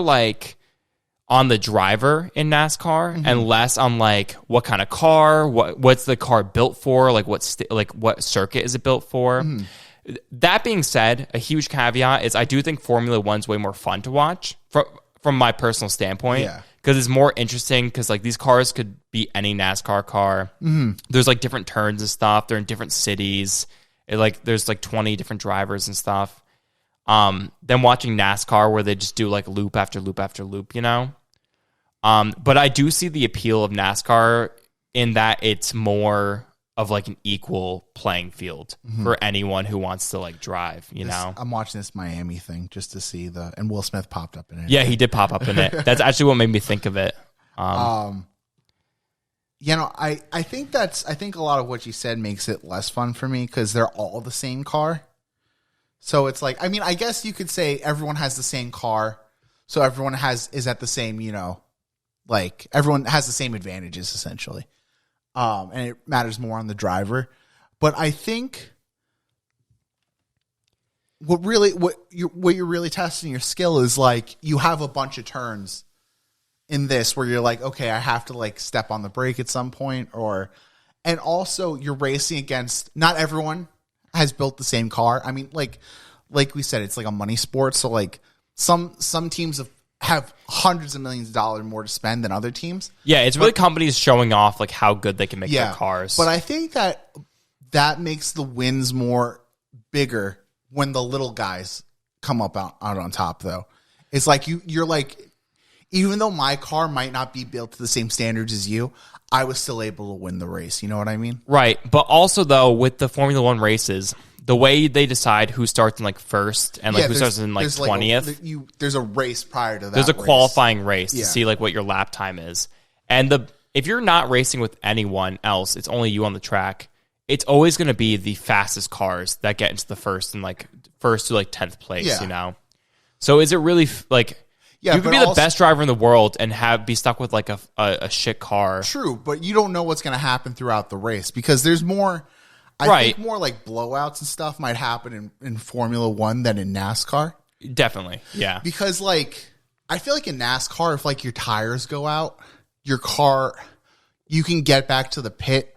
Speaker 1: on the driver in NASCAR and less on what kind of car, what's the car built for, what circuit is it built for. That being said, a huge caveat is I do think Formula One's way more fun to watch from my personal standpoint.
Speaker 2: Yeah.
Speaker 1: Because it's more interesting because these cars could be any NASCAR car. There's different turns and stuff. They're in different cities. There's 20 different drivers and stuff. Then watching NASCAR where they just do loop after loop after loop, you know? But I do see the appeal of NASCAR in that it's more of an equal playing field for anyone who wants to drive, you know?
Speaker 2: I'm watching this Miami thing just to see and Will Smith popped up in it.
Speaker 1: Yeah, he did pop up in it. That's actually what made me think of it.
Speaker 2: I think a lot of what you said makes it less fun for me because they're all the same car. So it's I guess you could say everyone has the same car. So everyone is at the same, everyone has the same advantages essentially. And it matters more on the driver. But I think what you're really testing your skill is you have a bunch of turns in this where you're okay, I have to step on the brake at some point, and also you're racing against, not everyone has built the same car. I mean, like we said, it's a money sport. So some teams have hundreds of millions of dollars more to spend than other teams.
Speaker 1: Yeah, it's really companies showing off how good they can make their cars.
Speaker 2: But I think that makes the wins more bigger when the little guys come up out on top, though. It's you're even though my car might not be built to the same standards as you, I was still able to win the race. You know what I mean?
Speaker 1: Right. But also, though, with the Formula One races, the way they decide who starts in first and who starts in 20th.
Speaker 2: There's a race prior to that.
Speaker 1: There's a qualifying race to see what your lap time is. And if you're not racing with anyone else, it's only you on the track. It's always going to be the fastest cars that get into the first and first to 10th place, you know? So is it really you could be the best driver in the world and be stuck with a shit car.
Speaker 2: True, but you don't know what's going to happen throughout the race because there's more. I think more blowouts and stuff might happen in Formula One than in NASCAR.
Speaker 1: Definitely, yeah.
Speaker 2: Because I feel in NASCAR, if your tires go out, your car, you can get back to the pit,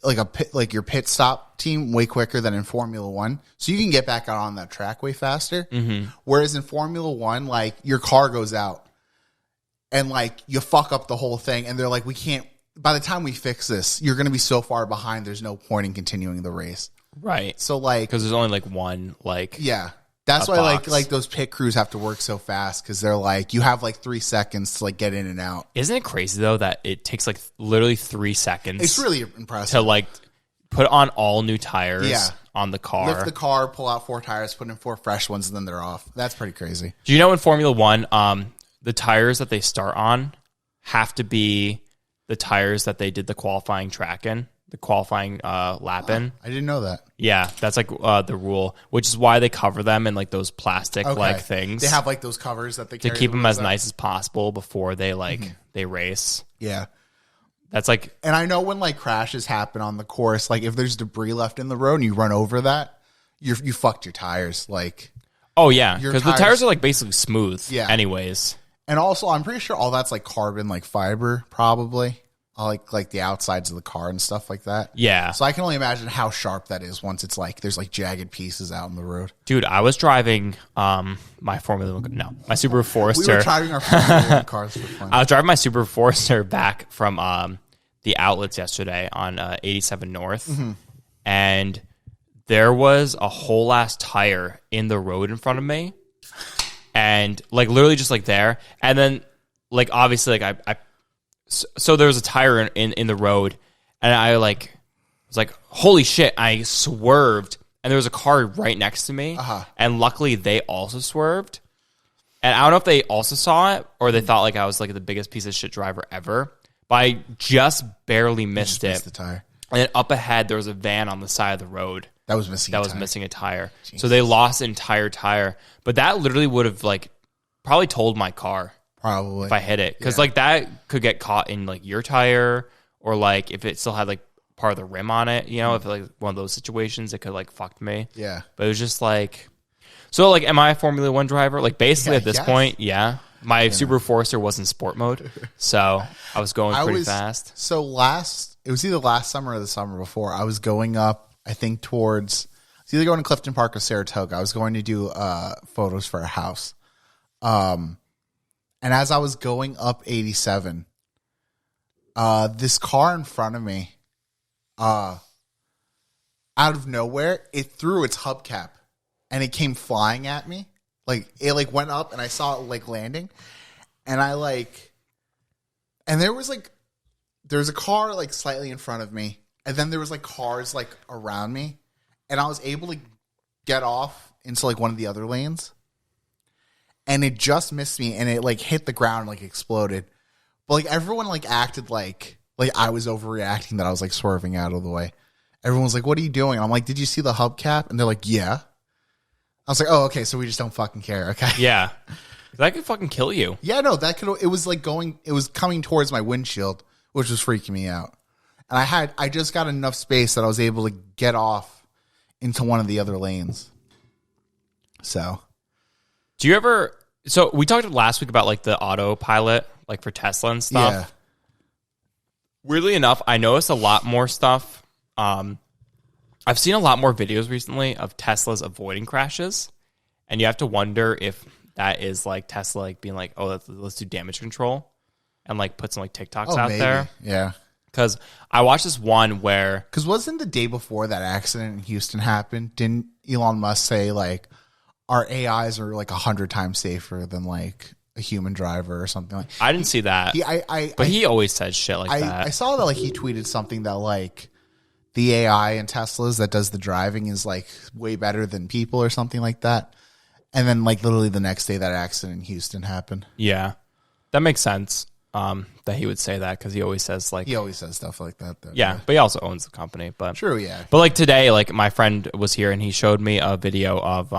Speaker 2: your pit stop team way quicker than in Formula One. So you can get back out on that track way faster. Mm-hmm. Whereas in Formula One, your car goes out and you fuck up the whole thing, and they're we can't. By the time we fix this, you're going to be so far behind. There's no point in continuing the race.
Speaker 1: Right.
Speaker 2: So
Speaker 1: because there's only one
Speaker 2: yeah. That's why those pit crews have to work so fast because they're you have 3 seconds to get in and out.
Speaker 1: Isn't it crazy though that it takes literally 3 seconds?
Speaker 2: It's really impressive
Speaker 1: to put on all new tires on the car,
Speaker 2: lift the car, pull out 4 tires, put in 4 fresh ones, and then they're off. That's pretty crazy.
Speaker 1: Do you know in Formula One, the tires that they start on have to be the tires that they did the qualifying track in, the qualifying lap in.
Speaker 2: I didn't know that.
Speaker 1: Yeah, that's like the rule, which is why they cover them in like those plastic like things.
Speaker 2: They have like those covers that they
Speaker 1: to
Speaker 2: carry
Speaker 1: keep them as nice as possible before they they race.
Speaker 2: Yeah.
Speaker 1: That's like,
Speaker 2: and I know when like crashes happen on the course, like if there's debris left in the road and you run over that, you fucked your tires. Like,
Speaker 1: oh yeah, because the tires are like basically smooth.
Speaker 2: Yeah.
Speaker 1: Anyways,
Speaker 2: and also I'm pretty sure all that's like carbon, like fiber, probably. Like the outsides of the car and stuff like that.
Speaker 1: Yeah.
Speaker 2: So I can only imagine how sharp that is once it's like there's like jagged pieces out in the road.
Speaker 1: Dude, I was driving my Subaru Forester.
Speaker 2: We were driving our Formula 1 cars for fun.
Speaker 1: I was driving my Subaru Forester back from the outlets yesterday on 87 North, and there was a whole ass tire in the road in front of me, and like literally just like there, and then like obviously like I so there was a tire in the road, and I like was like, holy shit, I swerved, and there was a car right next to me, and luckily they also swerved, and I don't know if they also saw it or they thought like I was like the biggest piece of shit driver ever, but I just barely missed
Speaker 2: the tire.
Speaker 1: And then up ahead there was a van on the side of the road
Speaker 2: that was missing
Speaker 1: a tire. Jesus. So they lost an entire tire, but that literally would have like probably totaled my car.
Speaker 2: Probably.
Speaker 1: If I hit it. Because, like, that could get caught in, like, your tire, or, like, if it still had, like, part of the rim on it, you know, if, like, one of those situations, it could, like, fuck me.
Speaker 2: Yeah.
Speaker 1: But it was just, like... So, like, am I a Formula 1 driver? Like, basically, at this point, yeah. My Subaru Forester was in sport mode, so I was going pretty fast.
Speaker 2: So, it was either last summer or the summer before, I was going up, I think, towards... It's either going to Clifton Park or Saratoga. I was going to do photos for a house. And as I was going up 87, this car in front of me, out of nowhere, it threw its hubcap, and it came flying at me. Like it like went up, and I saw it like landing, and and there was a car like slightly in front of me, and then there was like cars like around me, and I was able to get off into like one of the other lanes. And it just missed me, and it like hit the ground and like exploded. But like everyone like acted like I was overreacting, that I was like swerving out of the way. Everyone was like, "What are you doing?" And I'm like, "Did you see the hubcap?" And they're like, "Yeah." I was like, "Oh, okay, so we just don't fucking care, okay?"
Speaker 1: Yeah, that could fucking kill you.
Speaker 2: Yeah, no, that could. It was like it was coming towards my windshield, which was freaking me out. And I just got enough space that I was able to get off into one of the other lanes. So.
Speaker 1: Do you ever... So we talked last week about like the autopilot, like for Tesla and stuff.
Speaker 2: Yeah.
Speaker 1: Weirdly enough, I noticed a lot more stuff. I've seen a lot more videos recently of Teslas avoiding crashes, and you have to wonder if that is like Tesla like being like, oh, let's do damage control, and like put some like TikToks out there.
Speaker 2: Yeah.
Speaker 1: Because I watched this one where...
Speaker 2: Because wasn't the day before that accident in Houston happened, didn't Elon Musk say like, our AIs are like 100 times safer than like a human driver or something like that?
Speaker 1: I didn't see that. He always says shit like that.
Speaker 2: I saw that like he tweeted something that like the AI in Teslas that does the driving is like way better than people or something like that. And then like literally the next day that accident in Houston happened.
Speaker 1: Yeah. That makes sense. That he would say that, because he always says like...
Speaker 2: He always says stuff like that though.
Speaker 1: Yeah, but he also owns the company. But
Speaker 2: true, yeah.
Speaker 1: But like today, like my friend was here and he showed me a video of...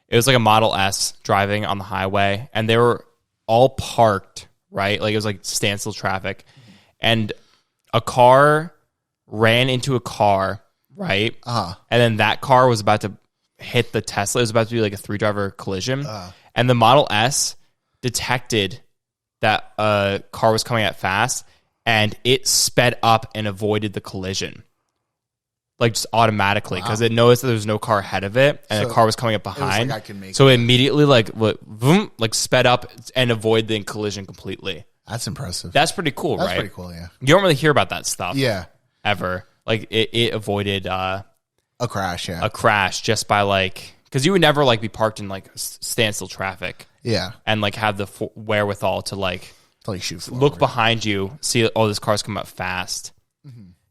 Speaker 1: It was like a Model S driving on the highway, and they were all parked, right? Like it was like standstill traffic, and a car ran into a car, right? And then that car was about to hit the Tesla. It was about to be like a 3-driver collision, and the Model S detected that a car was coming at fast, and it sped up and avoided the collision. Like just automatically, because it noticed that there was no car ahead of it, and a car was coming up behind.
Speaker 2: Like I can make
Speaker 1: so it immediately like sped up and avoided the collision completely.
Speaker 2: That's impressive.
Speaker 1: That's pretty cool, right?
Speaker 2: That's pretty cool, yeah.
Speaker 1: You don't really hear about that stuff,
Speaker 2: yeah,
Speaker 1: ever. Like it avoided
Speaker 2: a crash, yeah,
Speaker 1: a crash just by like, because you would never like be parked in like standstill traffic,
Speaker 2: yeah,
Speaker 1: and like have the wherewithal to like
Speaker 2: shoot
Speaker 1: look behind you, see this car's coming up fast.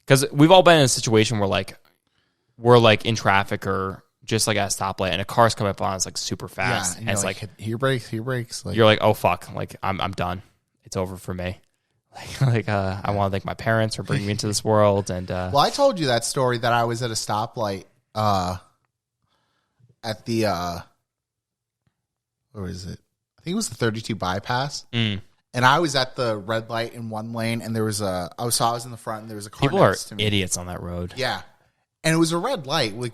Speaker 1: Because we've all been in a situation where like we're like in traffic or just like at a stoplight, and a car's coming up on us like super fast, and it's like
Speaker 2: here brakes. Like,
Speaker 1: you're like, oh fuck, like I'm done, it's over for me. I want to thank my parents for bringing me into this world. And
Speaker 2: well, I told you that story that I was at a stoplight at the where is it? I think it was the 32 bypass. And I was at the red light in one lane, and there was I was in the front, and there was a car
Speaker 1: people
Speaker 2: next
Speaker 1: are
Speaker 2: to me.
Speaker 1: idiots on that road.
Speaker 2: Yeah, and it was a red light. Like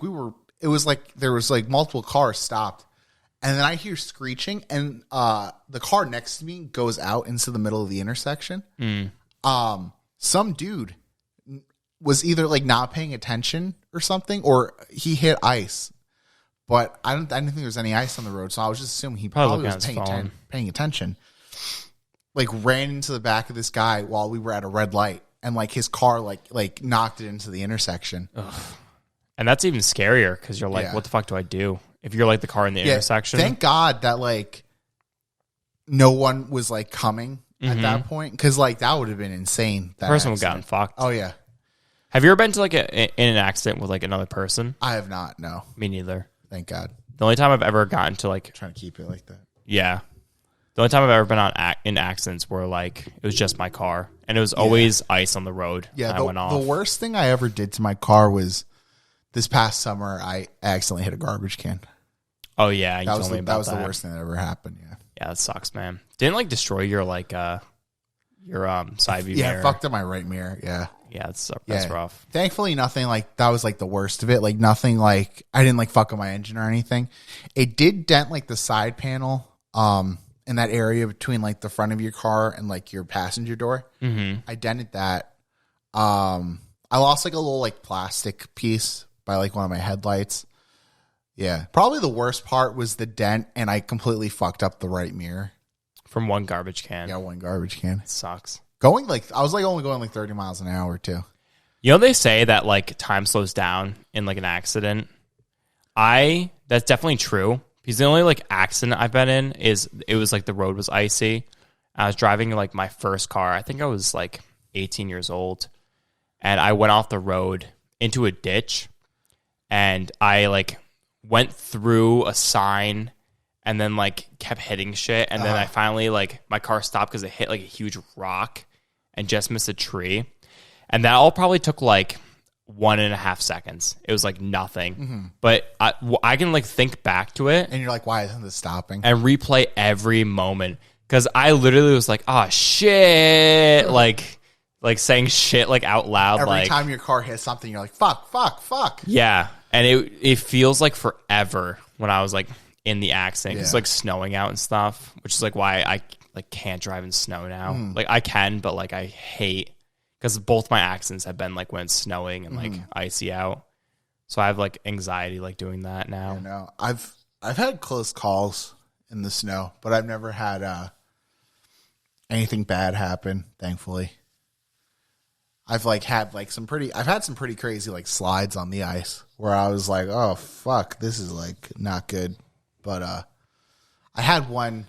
Speaker 2: it was like there was like multiple cars stopped, and then I hear screeching, and the car next to me goes out into the middle of the intersection. Some dude was either like not paying attention or something, or he hit ice. But I didn't think there was any ice on the road, so I was just assuming he probably was paying attention. Like ran into the back of this guy while we were at a red light, and like his car like knocked it into the intersection.
Speaker 1: Ugh. And that's even scarier because you're like, what the fuck do I do if you're like the car in the intersection?
Speaker 2: Thank God that like no one was like coming at that point, because like that would have been insane. That
Speaker 1: person would have gotten fucked.
Speaker 2: Oh yeah.
Speaker 1: Have you ever been to like in an accident with like another person?
Speaker 2: I have not. No.
Speaker 1: Me neither.
Speaker 2: Thank God.
Speaker 1: The only time I've ever gotten to like
Speaker 2: trying to keep it like that.
Speaker 1: Yeah. The only time I've ever been in accidents where like it was just my car, and it was always ice on the road.
Speaker 2: Yeah,
Speaker 1: I went off.
Speaker 2: The worst thing I ever did to my car was this past summer. I accidentally hit a garbage can.
Speaker 1: Oh yeah,
Speaker 2: that was the worst thing that ever happened. Yeah,
Speaker 1: that sucks, man. Didn't like destroy your like your side view mirror?
Speaker 2: Yeah, fucked up my right mirror. Yeah,
Speaker 1: that's rough.
Speaker 2: Thankfully, nothing like that was like the worst of it. Like nothing like I didn't like fuck up my engine or anything. It did dent like the side panel. In that area between like the front of your car and like your passenger door. I dented that. I lost like a little like plastic piece by like one of my headlights. Yeah. Probably the worst part was the dent, and I completely fucked up the right mirror.
Speaker 1: From one garbage can.
Speaker 2: Yeah, one garbage can.
Speaker 1: It sucks.
Speaker 2: I was like only going like 30 miles an hour too.
Speaker 1: You know, they say that like time slows down in like an accident. That's definitely true. Because the only like accident I've been in it was like the road was icy. I was driving like my first car. I think I was like 18 years old, and I went off the road into a ditch, and I like went through a sign, and then like kept hitting shit, and then I finally like my car stopped because it hit like a huge rock and just missed a tree, and that all probably took like 1.5 seconds. It was like nothing, but I can like think back to it,
Speaker 2: and you're like, why isn't this stopping?
Speaker 1: And replay every moment, because I literally was like, oh shit, like saying shit like out loud.
Speaker 2: Every
Speaker 1: like,
Speaker 2: time your car hits something, you're like, fuck.
Speaker 1: Yeah, and it feels like forever when I was like in the accident. It's like snowing out and stuff, which is like why I like can't drive in snow now. Like I can, but like I hate. Because both my accidents have been like when it's snowing and like icy out, so I have like anxiety like doing that now.
Speaker 2: I know. I've had close calls in the snow, but I've never had anything bad happen. Thankfully, I've had some pretty crazy like slides on the ice where I was like, oh fuck, this is like not good. But I had one.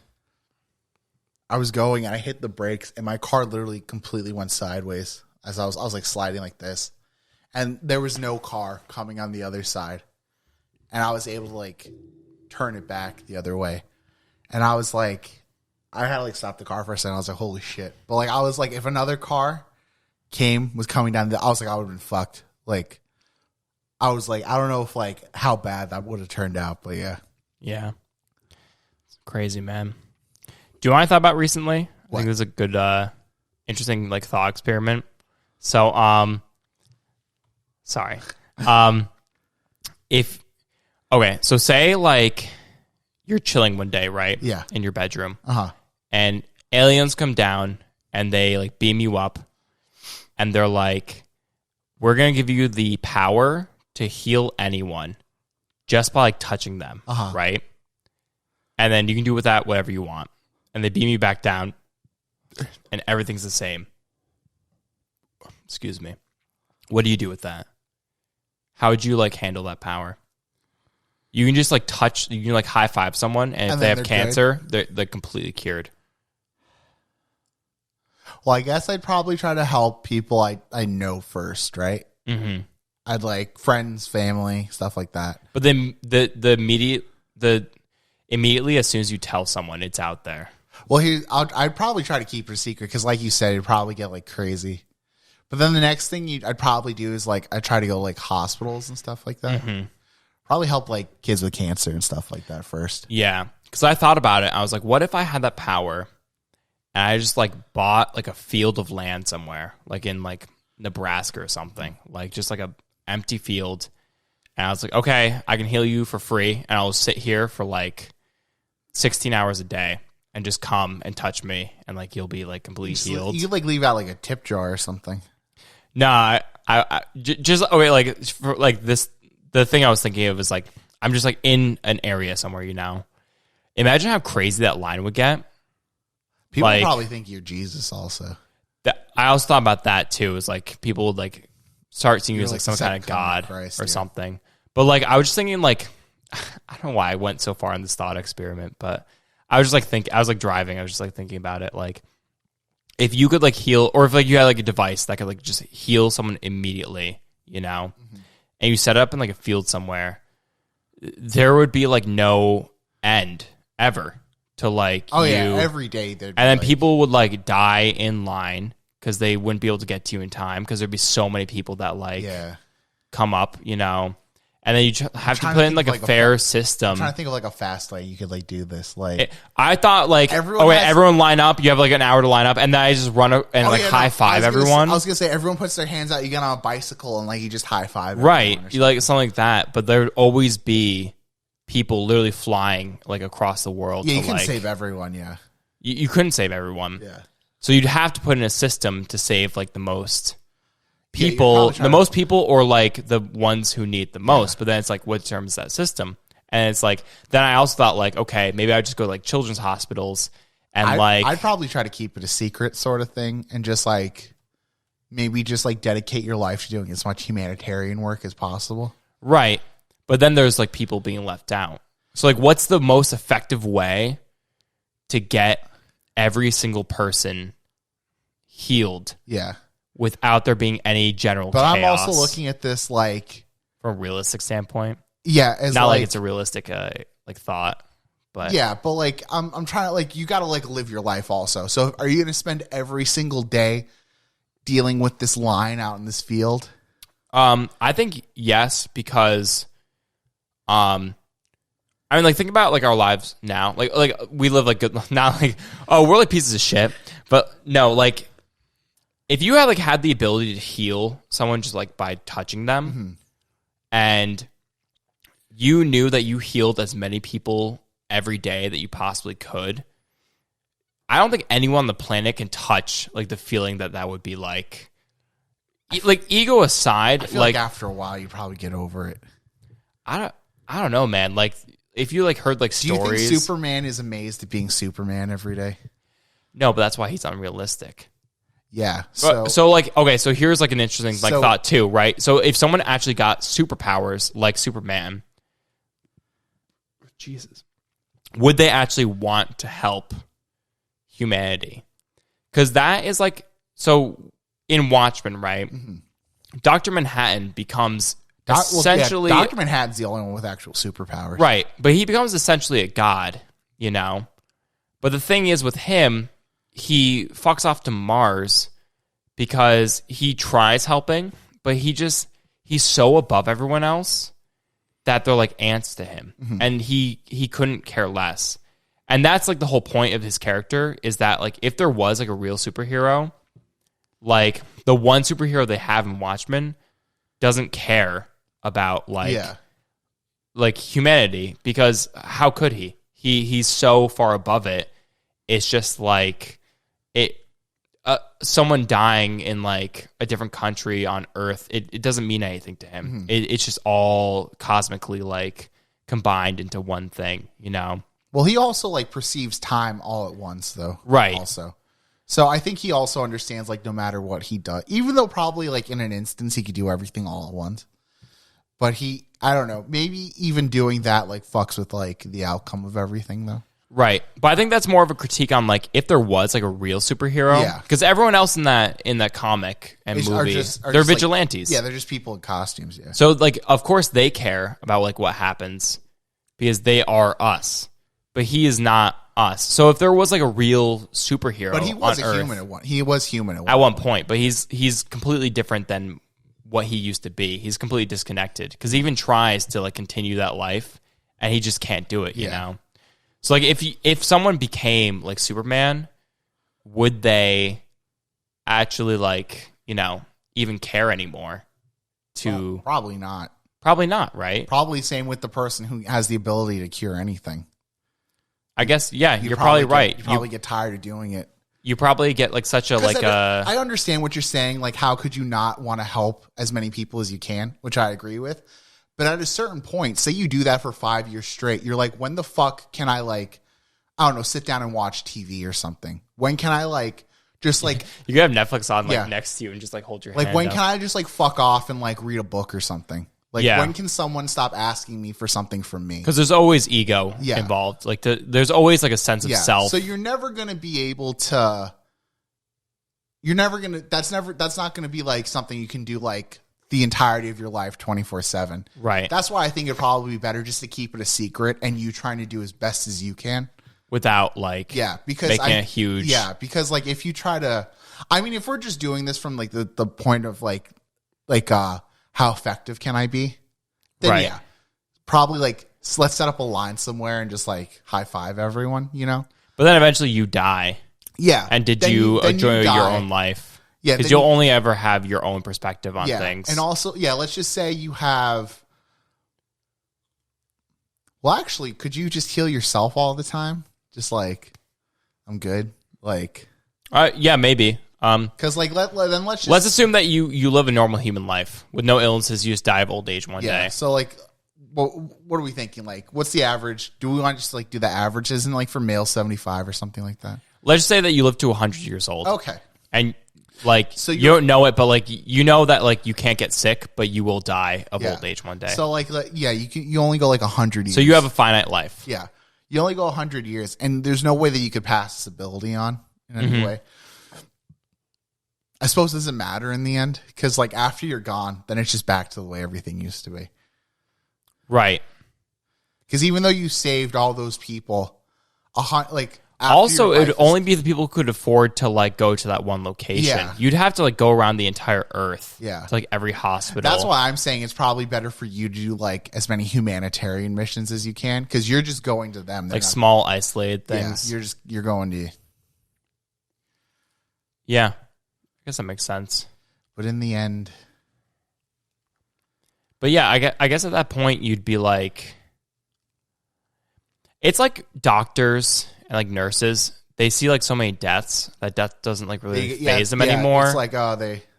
Speaker 2: I was going and I hit the brakes, and my car literally completely went sideways as I was like sliding like this, and there was no car coming on the other side, and I was able to like turn it back the other way, and I was like, I had to like stop the car for a second. I was like, holy shit! But like I was like, if another car was coming down, I was like, I would have been fucked. Like I was like, I don't know if like how bad that would have turned out, but yeah,
Speaker 1: it's crazy, man. Do you know what I thought about recently? I think it was a good, interesting like thought experiment. So, so say like you're chilling one day, right?
Speaker 2: Yeah.
Speaker 1: In your bedroom. And aliens come down and they like beam you up, and they're like, we're going to give you the power to heal anyone just by like touching them, right? And then you can do with that whatever you want. And they beam you back down, and everything's the same. Excuse me. What do you do with that? How would you like handle that power? You can just like touch, you can like high five someone, and if they have cancer, they're completely cured.
Speaker 2: Well, I guess I'd probably try to help people I know first, right?
Speaker 1: Mm-hmm.
Speaker 2: I'd like friends, family, stuff like that.
Speaker 1: But then immediately as soon as you tell someone, it's out there.
Speaker 2: Well, I'd probably try to keep it a secret because, like you said, it'd probably get like crazy. But then the next thing I'd probably do is like I'd try to go like hospitals and stuff like that. Mm-hmm. Probably help like kids with cancer and stuff like that first.
Speaker 1: Yeah, because I thought about it. I was like, what if I had that power and I just like bought like a field of land somewhere, like in like Nebraska or something, like just like a empty field. And I was like, okay, I can heal you for free, and I'll sit here for like 16 hours a day and just come and touch me, and like you'll be like completely healed.
Speaker 2: You could like leave out like a tip jar or something.
Speaker 1: Nah, I just okay. Like for like this, the thing I was thinking of is like I'm just like in an area somewhere. Imagine how crazy that line would get.
Speaker 2: People like, probably think you're Jesus. Also,
Speaker 1: I also thought about that too. Is like people would like start seeing you as like some kind of God Christ, or something. But like I was just thinking like I don't know why I went so far in this thought experiment, but I was just like I was like driving. I was just like thinking about it. Like if you could like heal, or if like you had like a device that could like just heal someone immediately, and you set it up in like a field somewhere, there would be like no end ever to like
Speaker 2: every day.
Speaker 1: And then people would like die in line because they wouldn't be able to get to you in time because there'd be so many people that like come up, and then you have to put in like a fair system.
Speaker 2: I'm trying to think of like a fast way you could like do this. Like
Speaker 1: I thought like everyone line up. You have like an hour to line up, and then I just run and high five everyone.
Speaker 2: I was gonna say everyone puts their hands out. You get on a bicycle and like you just high five.
Speaker 1: Right, you like something like that. But there would always be people literally flying like across the world.
Speaker 2: Yeah, you can save everyone. Yeah,
Speaker 1: you couldn't save everyone.
Speaker 2: Yeah,
Speaker 1: so you'd have to put in a system to save like the most people, or like the ones who need the most. But then it's like, what determines that system? And it's like, then I also thought like, okay, maybe I'd just go to like children's hospitals and
Speaker 2: I'd probably try to keep it a secret sort of thing and just like maybe just like dedicate your life to doing as much humanitarian work as possible.
Speaker 1: Right. But then there's like people being left out. So like, what's the most effective way to get every single person healed?
Speaker 2: Yeah.
Speaker 1: Without there being any general
Speaker 2: chaos.
Speaker 1: I'm
Speaker 2: also looking at this like
Speaker 1: from a realistic standpoint.
Speaker 2: Yeah,
Speaker 1: not like it's a realistic like thought, but
Speaker 2: yeah, but like I'm trying to like you got to like live your life also. So are you going to spend every single day dealing with this line out in this field?
Speaker 1: I think yes, because I mean, like think about like our lives now. Like we live like good, not like we're like pieces of shit, but no, like. If you had the ability to heal someone just like by touching them, and you knew that you healed as many people every day that you possibly could, I don't think anyone on the planet can touch like the feeling that would be like. Like ego aside,
Speaker 2: I feel like after a while you probably get over it.
Speaker 1: I don't know, man. Like if you like heard like stories,
Speaker 2: do you think Superman is amazed at being Superman every day?
Speaker 1: No, but that's why he's unrealistic.
Speaker 2: Yeah.
Speaker 1: So like, okay, so here's like an interesting like thought too, right? So if someone actually got superpowers like Superman, Jesus, would they actually want to help humanity? Because that is like, so in Watchmen, right? Dr. Manhattan becomes essentially...
Speaker 2: Dr. Manhattan's the only one with actual superpowers.
Speaker 1: Right, but he becomes essentially a god, But the thing is with him... he fucks off to Mars because he tries helping, but he's so above everyone else that they're like ants to him. And he couldn't care less. And that's like the whole point of his character is that like if there was like a real superhero, like the one superhero they have in Watchmen doesn't care about like humanity, because how could he? He's so far above it. It's just like someone dying in like a different country on Earth, it doesn't mean anything to him. It's just all cosmically like combined into one thing,
Speaker 2: Well, he also like perceives time all at once, though.
Speaker 1: Right.
Speaker 2: Also, so I think he also understands like no matter what he does, even though probably like in an instance he could do everything all at once, but I don't know, maybe even doing that like fucks with like the outcome of everything, though.
Speaker 1: Right. But I think that's more of a critique on like if there was like a real superhero.
Speaker 2: Yeah.
Speaker 1: Because everyone else in that comic and movie, they're vigilantes.
Speaker 2: Like, they're just people in costumes. Yeah.
Speaker 1: So like of course they care about like what happens because they are us. but he is not us. So if there was like a real superhero,
Speaker 2: but he was
Speaker 1: on
Speaker 2: a
Speaker 1: Earth,
Speaker 2: human at one. He was human
Speaker 1: at one point, but he's completely different than what he used to be. He's completely disconnected because he even tries to like continue that life, and he just can't do it. You know. So like if someone became like Superman, would they actually like even care anymore?
Speaker 2: Probably not.
Speaker 1: Probably not, right?
Speaker 2: Probably same with the person who has the ability to cure anything.
Speaker 1: I guess, yeah, you're probably right.
Speaker 2: You probably get tired of doing it.
Speaker 1: You probably get like such a
Speaker 2: I understand what you're saying. Like, how could you not want to help as many people as you can? Which I agree with. But at a certain point, say you do that for 5 years straight, you're like, when the fuck can I like, I don't know, sit down and watch TV or something? When can I like just like
Speaker 1: you can have Netflix on like next to you and just like hold your hand
Speaker 2: like when
Speaker 1: up.
Speaker 2: can I just like fuck off and like read a book or something? Like, when can someone stop asking me for something from me?
Speaker 1: Because there's always ego involved. Like, there's always like a sense of self.
Speaker 2: So you're never going to be able to. You're never going to. That's not going to be like something you can do like the entirety of your life 24/7.
Speaker 1: Right.
Speaker 2: That's why I think it'd probably be better just to keep it a secret and you trying to do as best as you can.
Speaker 1: Without like.
Speaker 2: Yeah. Because
Speaker 1: making a huge.
Speaker 2: Yeah. Because like if you try to. I mean, if we're just doing this from like the point of like how effective can I be? Then probably like let's set up a line somewhere and just like high five everyone, But
Speaker 1: then eventually you die.
Speaker 2: Yeah.
Speaker 1: And did you enjoy your own life? Yeah. Because you'll only ever have your own perspective on things.
Speaker 2: And also, let's just say you have. Well, actually, could you just heal yourself all the time? Just like, I'm good. Like.
Speaker 1: Yeah, maybe.
Speaker 2: Because let's
Speaker 1: assume that you live a normal human life with no illnesses. You just die of old age one day.
Speaker 2: So like, what are we thinking? Like, what's the average? Do we want to just like do the averages and like for male 75 or something like that?
Speaker 1: Let's just say that you live to 100 years old.
Speaker 2: Okay.
Speaker 1: And like, so you don't know it, but like you know that like you can't get sick, but you will die of old age one day.
Speaker 2: So like you only go like 100 years.
Speaker 1: So you have a finite life.
Speaker 2: Yeah, you only go 100 years, and there's no way that you could pass this ability on in any way. I suppose it doesn't matter in the end because, like, after you're gone, then it's just back to the way everything used to be.
Speaker 1: Right.
Speaker 2: Because even though you saved all those people,
Speaker 1: also it would only be the people who could afford to like go to that one location.
Speaker 2: Yeah.
Speaker 1: You'd have to like go around the entire Earth.
Speaker 2: Yeah.
Speaker 1: To like every hospital.
Speaker 2: That's why I'm saying it's probably better for you to do like as many humanitarian missions as you can because you're just going to them.
Speaker 1: Like small isolated things.
Speaker 2: Yeah, you're going to.
Speaker 1: Yeah. I guess that makes sense.
Speaker 2: But in the end.
Speaker 1: But yeah, I guess at that point you'd be like. It's like doctors and like nurses. They see like so many deaths that death doesn't like really faze them anymore.
Speaker 2: It's like,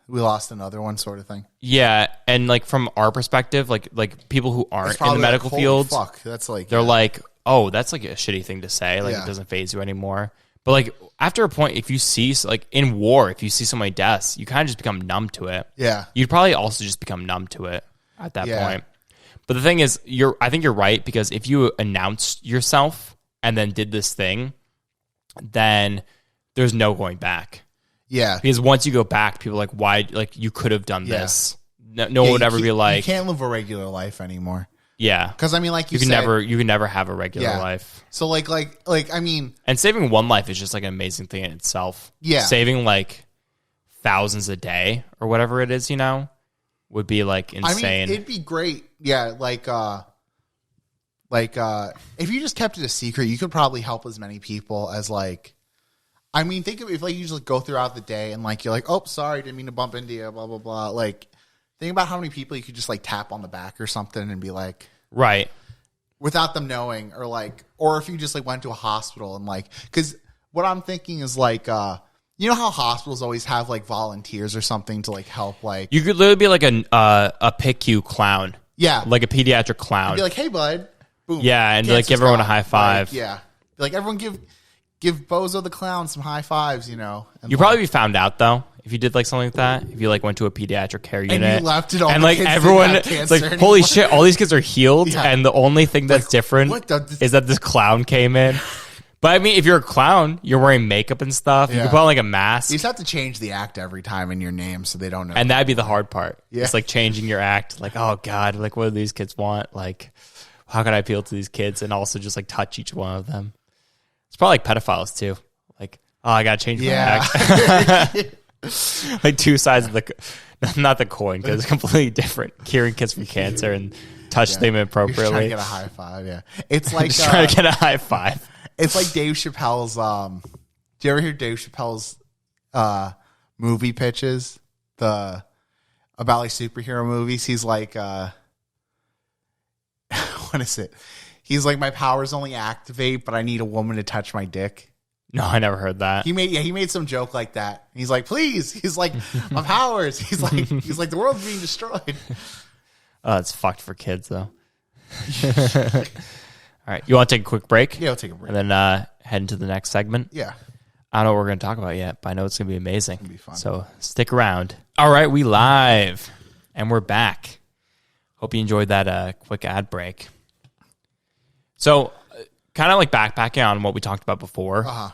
Speaker 2: we lost another one sort of thing.
Speaker 1: Yeah. And like from our perspective, like people who aren't in the medical field.
Speaker 2: Fuck. That's like.
Speaker 1: They're like, oh, that's like a shitty thing to say. Like it doesn't faze you anymore. But like after a point, if you see like in war, if you see so many deaths, you kind of just become numb to it.
Speaker 2: Yeah.
Speaker 1: You'd probably also just become numb to it at that point. But the thing is, I think you're right because if you announced yourself and then did this thing, then there's no going back.
Speaker 2: Yeah.
Speaker 1: Because once you go back, people are like, why? Like you could have done this. No one would ever be like,
Speaker 2: you can't live a regular life anymore.
Speaker 1: Yeah.
Speaker 2: Because I mean, like you
Speaker 1: can
Speaker 2: said,
Speaker 1: you can never have a regular life.
Speaker 2: So like I mean,
Speaker 1: and saving one life is just like an amazing thing in itself.
Speaker 2: Yeah.
Speaker 1: Saving like thousands a day or whatever it is, would be like insane.
Speaker 2: I mean, it'd be great. Yeah. Like if you just kept it a secret, you could probably help as many people as like, I mean, think of if like you just like go throughout the day and like, you're like, oh, sorry, didn't mean to bump into you, blah, blah, blah. Like, think about how many people you could just like tap on the back or something and be like,
Speaker 1: right.
Speaker 2: Without them knowing, or like, or if you just like went to a hospital and like, because what I'm thinking is like, you know how hospitals always have like volunteers or something to like help, like
Speaker 1: you could literally be like a PICU clown, like a pediatric clown.
Speaker 2: Be like, hey bud, boom,
Speaker 1: and like give everyone a high five,
Speaker 2: like, be like everyone give Bozo the clown some high fives, and
Speaker 1: you'd probably be found out though. If you did like something like that, if you like went to a pediatric care unit
Speaker 2: and you left it all,
Speaker 1: and like everyone, it's like holy shit, all these kids are healed, and the only thing that's different is that this clown came in. But I mean, if you're a clown, you're wearing makeup and stuff. You can put on like a mask.
Speaker 2: You just have to change the act every time in your name so they don't know.
Speaker 1: And that'd be the hard part. It's like changing your act. Like, oh god, like what do these kids want? Like, how can I appeal to these kids and also just like touch each one of them? It's probably like pedophiles too. Like, oh, I gotta change my act. Like two sides of the, not the coin, because it's completely different. Curing kids from cancer and touch them inappropriately.
Speaker 2: You're trying to get a high five. Yeah, it's like
Speaker 1: just trying to get a high five.
Speaker 2: It's like Dave Chappelle's. Do you ever hear Dave Chappelle's movie pitches? About like superhero movies. He's like, what is it? He's like, my powers only activate, but I need a woman to touch my dick.
Speaker 1: No, I never heard that.
Speaker 2: He made some joke like that. He's like, please. He's like, my powers. He's like, the world's being destroyed.
Speaker 1: Oh, it's fucked for kids though. All right, you want to take a quick break?
Speaker 2: Yeah, I'll take a break.
Speaker 1: And then head into the next segment.
Speaker 2: Yeah.
Speaker 1: I don't know what we're going to talk about yet, but I know it's going to be amazing.
Speaker 2: It's going to be fun.
Speaker 1: So stick around. All right, we live, and we're back. Hope you enjoyed that quick ad break. So kind of like backpacking on what we talked about before.
Speaker 2: Uh-huh.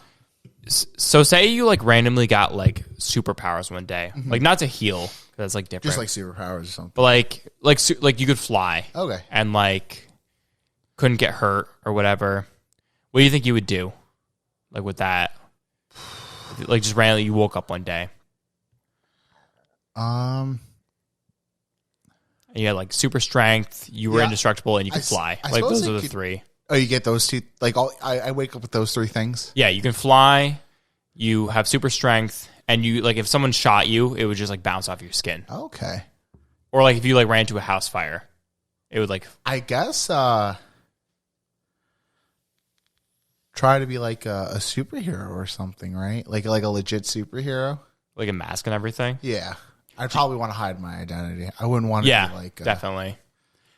Speaker 1: So say you like randomly got like superpowers one day. Like not to heal, because that's like different.
Speaker 2: Just like superpowers or something.
Speaker 1: But like you could fly.
Speaker 2: Okay.
Speaker 1: And like couldn't get hurt or whatever. What do you think you would do? Like with that? Like just randomly you woke up one day. And you had like super strength, you were indestructible, and you could fly. Like those are the three.
Speaker 2: Oh, you get those two? Like I wake up with those three things?
Speaker 1: Yeah, you can fly, you have super strength, and you like if someone shot you, it would just like bounce off your skin.
Speaker 2: Okay.
Speaker 1: Or like if you like ran into a house fire, it would like
Speaker 2: I guess try to be like a superhero or something, right? Like a legit superhero.
Speaker 1: Like a mask and everything.
Speaker 2: Yeah. I'd probably want to hide my identity. I wouldn't want to be like
Speaker 1: definitely.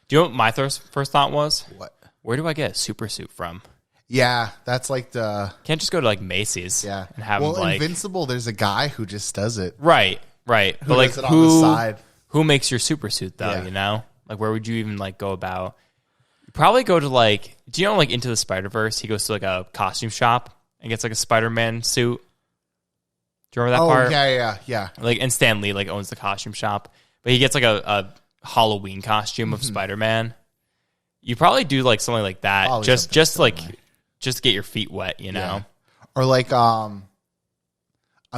Speaker 1: Do you know what my first thought was?
Speaker 2: What?
Speaker 1: Where do I get a super suit from?
Speaker 2: Yeah, that's like the...
Speaker 1: Can't just go to like Macy's and have them like...
Speaker 2: Invincible, there's a guy who just does it.
Speaker 1: Right. But like
Speaker 2: does it on the side.
Speaker 1: Who makes your super suit though, you know? Like where would you even like go about? You probably go to like... Do you know like Into the Spider-Verse? He goes to like a costume shop and gets like a Spider-Man suit. Do you remember that part?
Speaker 2: Yeah.
Speaker 1: Like, and Stan Lee like owns the costume shop, but he gets like a Halloween costume of Spider-Man. You probably do like something like that,
Speaker 2: probably
Speaker 1: just to get your feet wet, you know?
Speaker 2: Yeah. Or like, I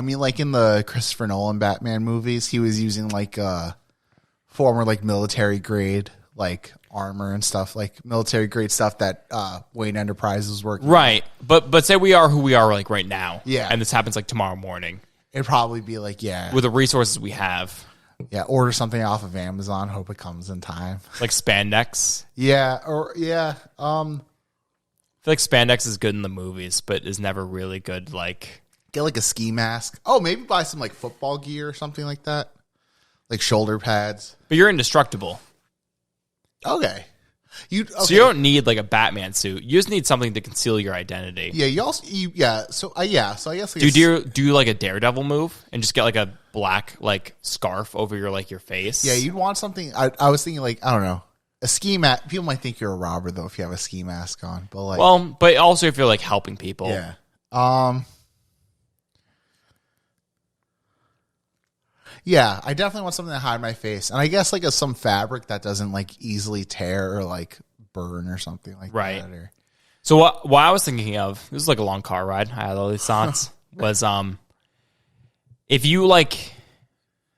Speaker 2: mean, like in the Christopher Nolan Batman movies, he was using like former like military grade like armor and stuff, like military grade stuff that Wayne Enterprises was working.
Speaker 1: Right, but say we are who we are like right now,
Speaker 2: and
Speaker 1: this happens like tomorrow morning.
Speaker 2: It'd probably be like
Speaker 1: with the resources we have.
Speaker 2: Yeah, order something off of Amazon, hope it comes in time.
Speaker 1: Like spandex.
Speaker 2: I
Speaker 1: feel like spandex is good in the movies, but is never really good. Like
Speaker 2: get like a ski mask. Oh, maybe buy some like football gear or something like that, like shoulder pads.
Speaker 1: But you're indestructible.
Speaker 2: Okay.
Speaker 1: So you don't need like a Batman suit. You just need something to conceal your identity.
Speaker 2: Yeah, So I guess
Speaker 1: do you like a Daredevil move and just get like a black like scarf over your face?
Speaker 2: Yeah, you'd want something. I was thinking like, I don't know, a ski mask. People might think you're a robber though if you have a ski mask on. But like,
Speaker 1: but also if you're like helping people.
Speaker 2: Yeah. Yeah, I definitely want something to hide my face, and I guess like some fabric that doesn't like easily tear or like burn or something like that. Or...
Speaker 1: So what I was thinking of, this is like a long car ride. I had all these thoughts. Was if you like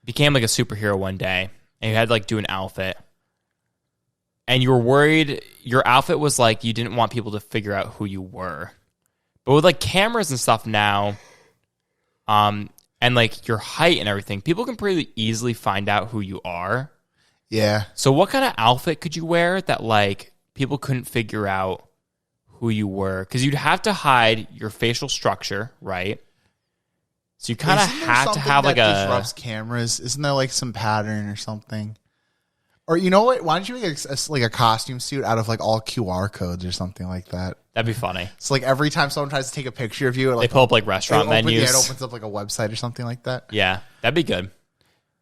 Speaker 1: became like a superhero one day and you had to like do an outfit, and you were worried your outfit was like you didn't want people to figure out who you were, but with like cameras and stuff now, and like your height and everything, people can pretty easily find out who you are.
Speaker 2: Yeah.
Speaker 1: So what kind of outfit could you wear that like people couldn't figure out who you were? Because you'd have to hide your facial structure, right? So you kind of have to have like a
Speaker 2: disrupts cameras. Isn't there like some pattern or something? Or you know what? Why don't you make like a costume suit out of like all QR codes or something like that?
Speaker 1: That'd be funny.
Speaker 2: So like every time someone tries to take a picture of you, like,
Speaker 1: they pull up like restaurant menus.
Speaker 2: It opens up like a website or something like that.
Speaker 1: Yeah, that'd be good.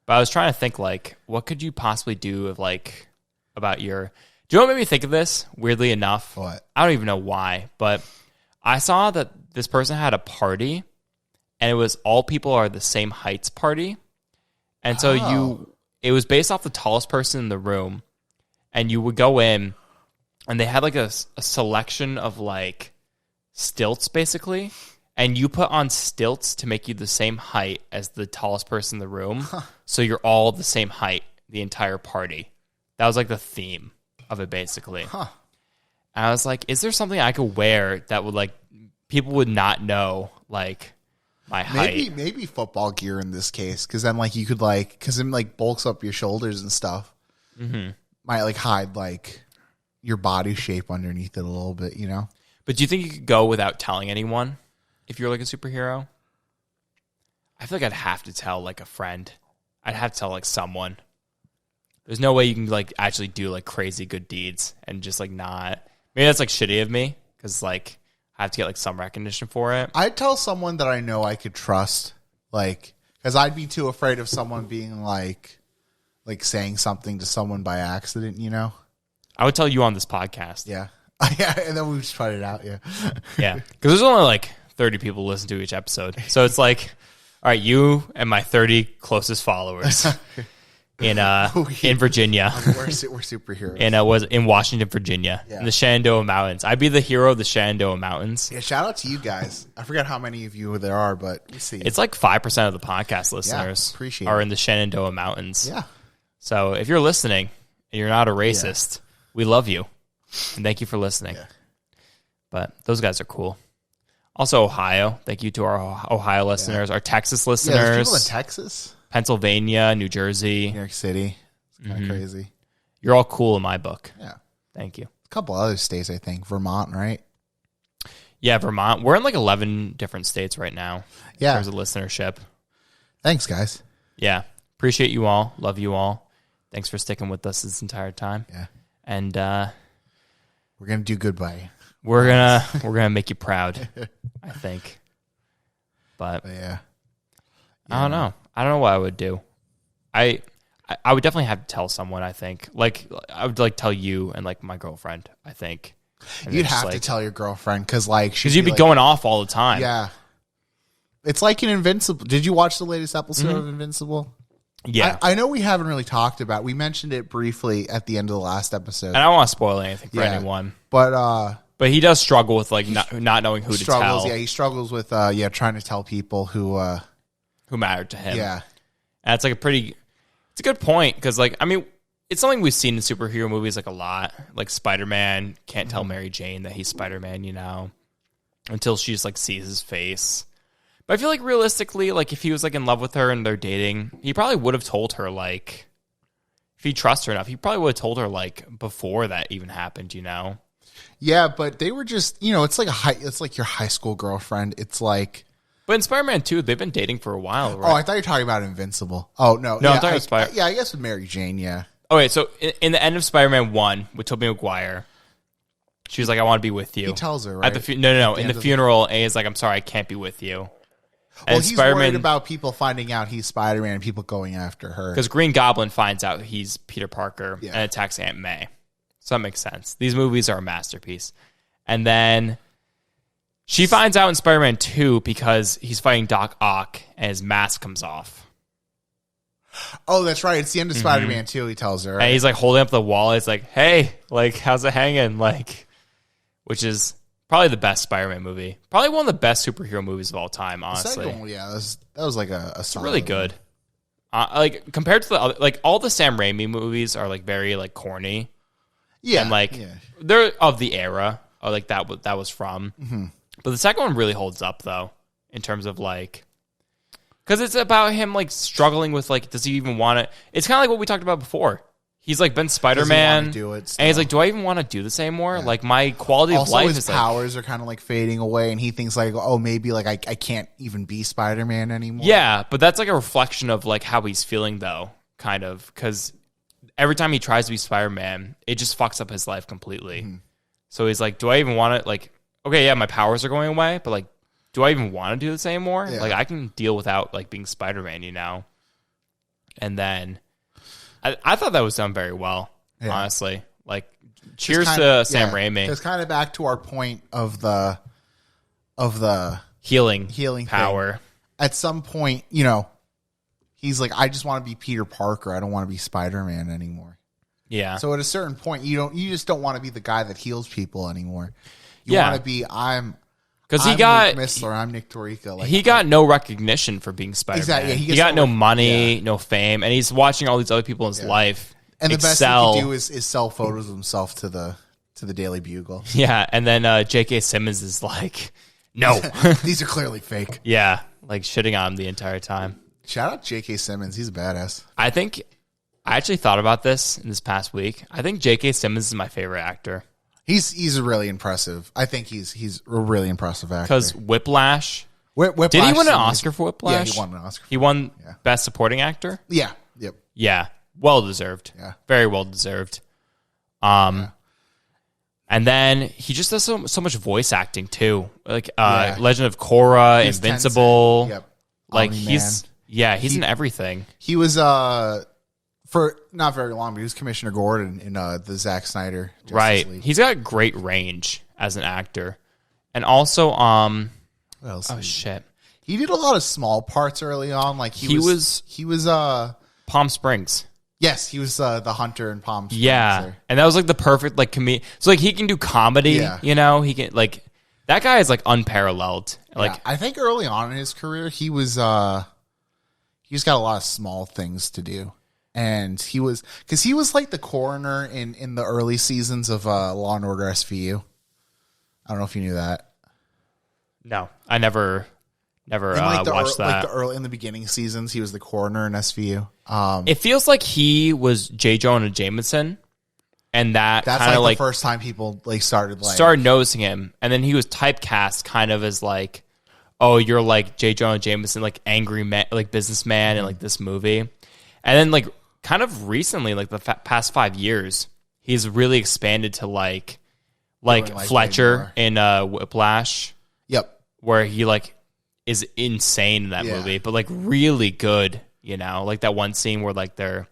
Speaker 1: But I was trying to think like, what could you possibly do of like about your? Do you know what made me think of this? Weirdly enough,
Speaker 2: what?
Speaker 1: I don't even know why, but I saw that this person had a party, and it was all people are the same heights party, and so it was based off the tallest person in the room, and you would go in. and they had like a selection of like stilts basically, and you put on stilts to make you the same height as the tallest person in the room, so you're all the same height the entire party. That was like the theme of it basically. And I was like, is there something I could wear that would like people would not know like my height?
Speaker 2: Maybe football gear in this case, because then like you could like, because it like bulks up your shoulders and stuff. Might like hide like your body shape underneath it a little bit, you know.
Speaker 1: But do you think you could go without telling anyone if you're like a superhero? I feel like I'd have to tell like a friend. I'd have to tell like someone. There's no way you can like actually do like crazy good deeds and just like not. Maybe that's like shitty of me because like I have to get like some recognition for it.
Speaker 2: I'd tell someone that I know I could trust, like, because I'd be too afraid of someone being like saying something to someone by accident, you know.
Speaker 1: I would tell you on this podcast.
Speaker 2: Yeah. Yeah, and then we just tried it out. Yeah.
Speaker 1: Yeah, because there's only like 30 people listen to each episode, so it's like, all right, you and my 30 closest followers in Virginia.
Speaker 2: We're superheroes.
Speaker 1: And was in Washington, Virginia, in the Shenandoah Mountains. I'd be the hero of the Shenandoah Mountains.
Speaker 2: Yeah, shout out to you guys. I forgot how many of you there are, but we see.
Speaker 1: It's like 5% of the podcast listeners are in the Shenandoah Mountains.
Speaker 2: Yeah.
Speaker 1: So if you're listening and you're not a racist, we love you. And thank you for listening. Yeah. But those guys are cool. Also, Ohio. Thank you to our Ohio listeners, our Texas listeners.
Speaker 2: Yeah, there's people in Texas.
Speaker 1: Pennsylvania, New Jersey.
Speaker 2: New York City. It's kind of crazy.
Speaker 1: You're all cool in my book.
Speaker 2: Yeah.
Speaker 1: Thank you.
Speaker 2: A couple other states, I think. Vermont, right?
Speaker 1: Yeah, Vermont. We're in like 11 different states right now.
Speaker 2: Yeah.
Speaker 1: In terms of listenership.
Speaker 2: Thanks, guys.
Speaker 1: Yeah. Appreciate you all. Love you all. Thanks for sticking with us this entire time.
Speaker 2: Yeah.
Speaker 1: And
Speaker 2: we're gonna do good by you.
Speaker 1: We're gonna make you proud, I think. But
Speaker 2: yeah.
Speaker 1: I don't know. I don't know what I would do. I would definitely have to tell someone, I think. Like I would like tell you and like my girlfriend, I think. And
Speaker 2: you'd have to tell your girlfriend because you'd
Speaker 1: be going off all the time.
Speaker 2: Yeah. It's like an Invincible. Did you watch the latest episode of Invincible?
Speaker 1: Yeah.
Speaker 2: I know we haven't really talked about. We mentioned it briefly at the end of the last episode.
Speaker 1: And I don't want to spoil anything for anyone.
Speaker 2: But
Speaker 1: he does struggle with like not knowing who to tell.
Speaker 2: Yeah, he struggles with trying to tell people who
Speaker 1: mattered to him.
Speaker 2: Yeah.
Speaker 1: And it's like it's a good point because like I mean it's something we've seen in superhero movies like a lot. Like Spider-Man can't tell Mary Jane that he's Spider-Man, you know, until she just like sees his face. But I feel like realistically, like if he was like in love with her and they're dating, he probably would have told her like, if he trusts her enough, he probably would have told her like before that even happened, you know?
Speaker 2: Yeah, but they were just, you know, it's like your high school girlfriend. It's like,
Speaker 1: but in Spider-Man 2, they've been dating for a while, right?
Speaker 2: Oh, I thought you were talking about Invincible. Oh no,
Speaker 1: I'm talking about Spider.
Speaker 2: Yeah, I guess with Mary Jane, yeah.
Speaker 1: Okay, so in the end of Spider-Man 1 with Tobey Maguire, she was like, "I want to be with you."
Speaker 2: He tells her, right?
Speaker 1: At the no. In the funeral, A is like, "I'm sorry, I can't be with you."
Speaker 2: Well, he's worried about people finding out he's Spider-Man and people going after her.
Speaker 1: Because Green Goblin finds out he's Peter Parker and attacks Aunt May. So that makes sense. These movies are a masterpiece. And then she finds out in Spider-Man 2 because he's fighting Doc Ock and his mask comes off.
Speaker 2: Oh, that's right. It's the end of Spider-Man 2, he tells her. Right?
Speaker 1: And he's like holding up the wall. He's like, hey, like, how's it hanging? Like, which is probably the best Spider-Man movie. Probably one of the best superhero movies of all time, honestly.
Speaker 2: The second one, yeah, that was like a solid
Speaker 1: really good. Like, compared to the other, like, all the Sam Raimi movies are, like, very, like, corny.
Speaker 2: Yeah.
Speaker 1: And, like, they're of the era, or, like, that was from. Mm-hmm. But the second one really holds up, though, in terms of, like, because it's about him, like, struggling with, like, does he even want it? It's kind of like what we talked about before. He's like been Spider-Man, and he's like, do I even want to do this anymore? Yeah. Like my quality of life
Speaker 2: his powers are kind of like fading away, and he thinks like, oh, maybe like I can't even be Spider-Man anymore.
Speaker 1: Yeah, but that's like a reflection of like how he's feeling though, kind of, because every time he tries to be Spider-Man, it just fucks up his life completely. Mm-hmm. So he's like, do I even want to like? Okay, yeah, my powers are going away, but like, do I even want to do this anymore? Yeah. Like I can deal without like being Spider-Man, you know? And then I thought that was done very well, honestly. Like, cheers to Sam Raimi.
Speaker 2: It's kind of back to our point of the
Speaker 1: healing power.
Speaker 2: Thing. At some point, you know, he's like, I just want to be Peter Parker. I don't want to be Spider-Man anymore.
Speaker 1: Yeah.
Speaker 2: So at a certain point, you just don't want to be the guy that heals people anymore. You
Speaker 1: Yeah.
Speaker 2: want to be
Speaker 1: Because
Speaker 2: I'm Luke Missler, I'm Nick Torica. Like,
Speaker 1: he got no recognition for being Spider-Man.
Speaker 2: Exactly, yeah,
Speaker 1: he got no money, no fame, and he's watching all these other people in his life.
Speaker 2: And the
Speaker 1: excel.
Speaker 2: best he can do is sell photos of himself to the Daily Bugle.
Speaker 1: Yeah, and then J.K. Simmons is like, no.
Speaker 2: These are clearly fake.
Speaker 1: Yeah, like shitting on him the entire time.
Speaker 2: Shout out J.K. Simmons. He's a badass.
Speaker 1: I actually thought about this in this past week. I think J.K. Simmons is my favorite actor.
Speaker 2: He's a really impressive. I think he's a really impressive actor.
Speaker 1: Because Whiplash.
Speaker 2: Whiplash.
Speaker 1: Did he win an Oscar for Whiplash?
Speaker 2: Yeah, he won an Oscar.
Speaker 1: He won Best Supporting Actor?
Speaker 2: Yeah. Yep.
Speaker 1: Yeah. Well deserved.
Speaker 2: Yeah.
Speaker 1: Very well deserved. And then he just does so much voice acting too. Like Legend of Korra, Invincible.
Speaker 2: Yep.
Speaker 1: Like
Speaker 2: Omni-Man.
Speaker 1: he's in everything.
Speaker 2: He was for not very long, but he was Commissioner Gordon in the Zack Snyder Justice League.
Speaker 1: He's got great range as an actor. And also
Speaker 2: What else?
Speaker 1: oh shit.
Speaker 2: He did a lot of small parts early on. Like he was
Speaker 1: Palm Springs.
Speaker 2: Yes, he was the hunter in Palm Springs.
Speaker 1: Yeah.
Speaker 2: There.
Speaker 1: And that was like the perfect like comedy. So like he can do comedy, you know, he can like that guy is like unparalleled. Like
Speaker 2: I think early on in his career he's got a lot of small things to do. And he was like the coroner in the early seasons of Law and Order SVU. I don't know if you knew that.
Speaker 1: No, I never watched that.
Speaker 2: Like in the beginning seasons, he was the coroner in SVU.
Speaker 1: It feels like he was J. Jonah Jameson, and that's kind of
Speaker 2: like the first time people like started
Speaker 1: noticing him, and then he was typecast kind of as like, oh, you're like J. Jonah Jameson, like angry man, like businessman in like this movie, and then like kind of recently, like the past 5 years, he's really expanded to like Fletcher in Whiplash.
Speaker 2: Yep,
Speaker 1: where he like is insane in that movie, but like really good, you know, like that one scene where like they're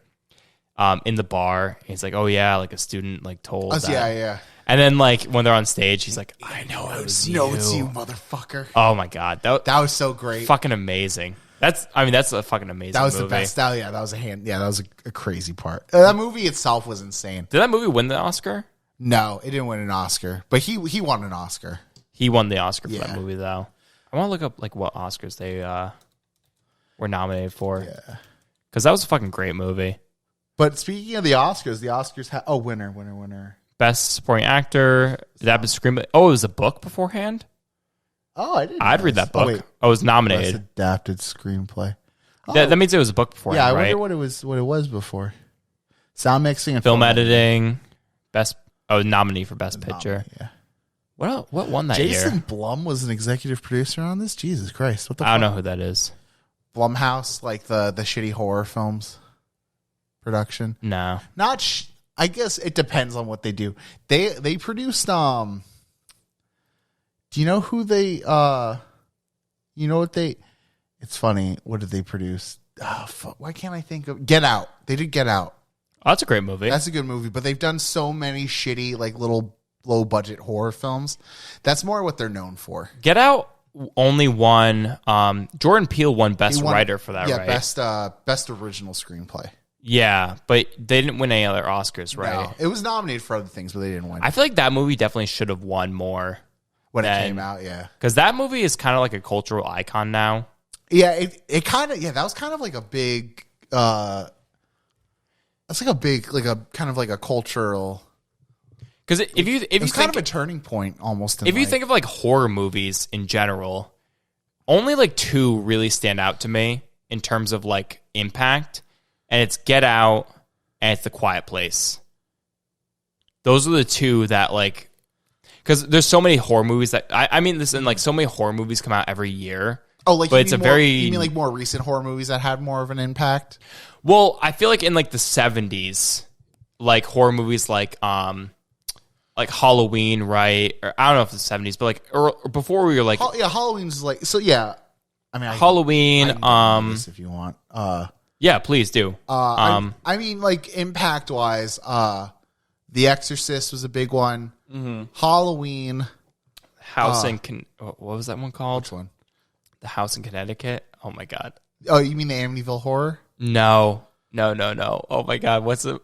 Speaker 1: in the bar. He's like, oh yeah, like a student like told that.
Speaker 2: Yeah.
Speaker 1: And then like when they're on stage, he's like, I know it's you,
Speaker 2: motherfucker.
Speaker 1: Oh my god, that
Speaker 2: was so great,
Speaker 1: fucking amazing. That's a fucking amazing.
Speaker 2: That was
Speaker 1: movie.
Speaker 2: The best. That was that was a crazy part. That movie itself was insane.
Speaker 1: Did that movie win the Oscar?
Speaker 2: No, it didn't win an Oscar, but he won an Oscar.
Speaker 1: He won the Oscar for that movie though. I want to look up like what Oscars they were nominated for. Yeah, because that was a fucking great movie.
Speaker 2: But speaking of the Oscars had winner.
Speaker 1: Best Supporting Actor. Adapted Screenplay. Oh, it was a book beforehand.
Speaker 2: Oh, I didn't.
Speaker 1: I'd read that book. I was nominated.
Speaker 2: Best Adapted Screenplay.
Speaker 1: Oh. That means it was a book beforehand.
Speaker 2: Yeah, I
Speaker 1: right?
Speaker 2: wonder what it was before. Sound mixing and
Speaker 1: film editing. Nominee for Best Picture.
Speaker 2: Yeah.
Speaker 1: What won that year?
Speaker 2: Jason Blum was an executive producer on this. Jesus Christ! What the?
Speaker 1: I don't know who that is.
Speaker 2: Blumhouse, like the shitty horror films production.
Speaker 1: No,
Speaker 2: not. I guess it depends on what they do. They produced. Do you know who they? You know what they? It's funny. What did they produce? Oh, fuck. Why can't I think of Get Out? They did Get Out.
Speaker 1: Oh, that's a great movie.
Speaker 2: That's a good movie, but they've done so many shitty, like little low budget horror films. That's more what they're known for.
Speaker 1: Get Out only won. Jordan Peele won Best Writer for that, right?
Speaker 2: Yeah, best original screenplay.
Speaker 1: Yeah, but they didn't win any other Oscars, right?
Speaker 2: No, it was nominated for other things, but they didn't win.
Speaker 1: I feel like that movie definitely should have won more
Speaker 2: when it came out. Yeah,
Speaker 1: because that movie is kind of like a cultural icon now.
Speaker 2: Yeah, it kind of that was kind of like a big. That's like a big, like a kind of like a cultural.
Speaker 1: Because if you
Speaker 2: think, kind of a turning point almost.
Speaker 1: If you think of like horror movies in general, only like two really stand out to me in terms of like impact, and it's Get Out and it's The Quiet Place. Those are the two that like, because there's so many horror movies that I mean this, and like so many horror movies come out every year.
Speaker 2: Oh, like
Speaker 1: but it's
Speaker 2: you mean like more recent horror movies that had more of an impact?
Speaker 1: Well, I feel like in like the 70s, like horror movies like Halloween, right? Or I don't know if it's the 70s, but like or before we were like
Speaker 2: Halloween's like so yeah. I mean
Speaker 1: Halloween
Speaker 2: I can if you want.
Speaker 1: Yeah, please do.
Speaker 2: I mean like impact wise, The Exorcist was a big one. Mm-hmm. Halloween,
Speaker 1: House in what was that one called?
Speaker 2: Which one?
Speaker 1: The House in Connecticut. Oh my god.
Speaker 2: Oh, you mean the Amityville Horror?
Speaker 1: No. Oh my god, what's it?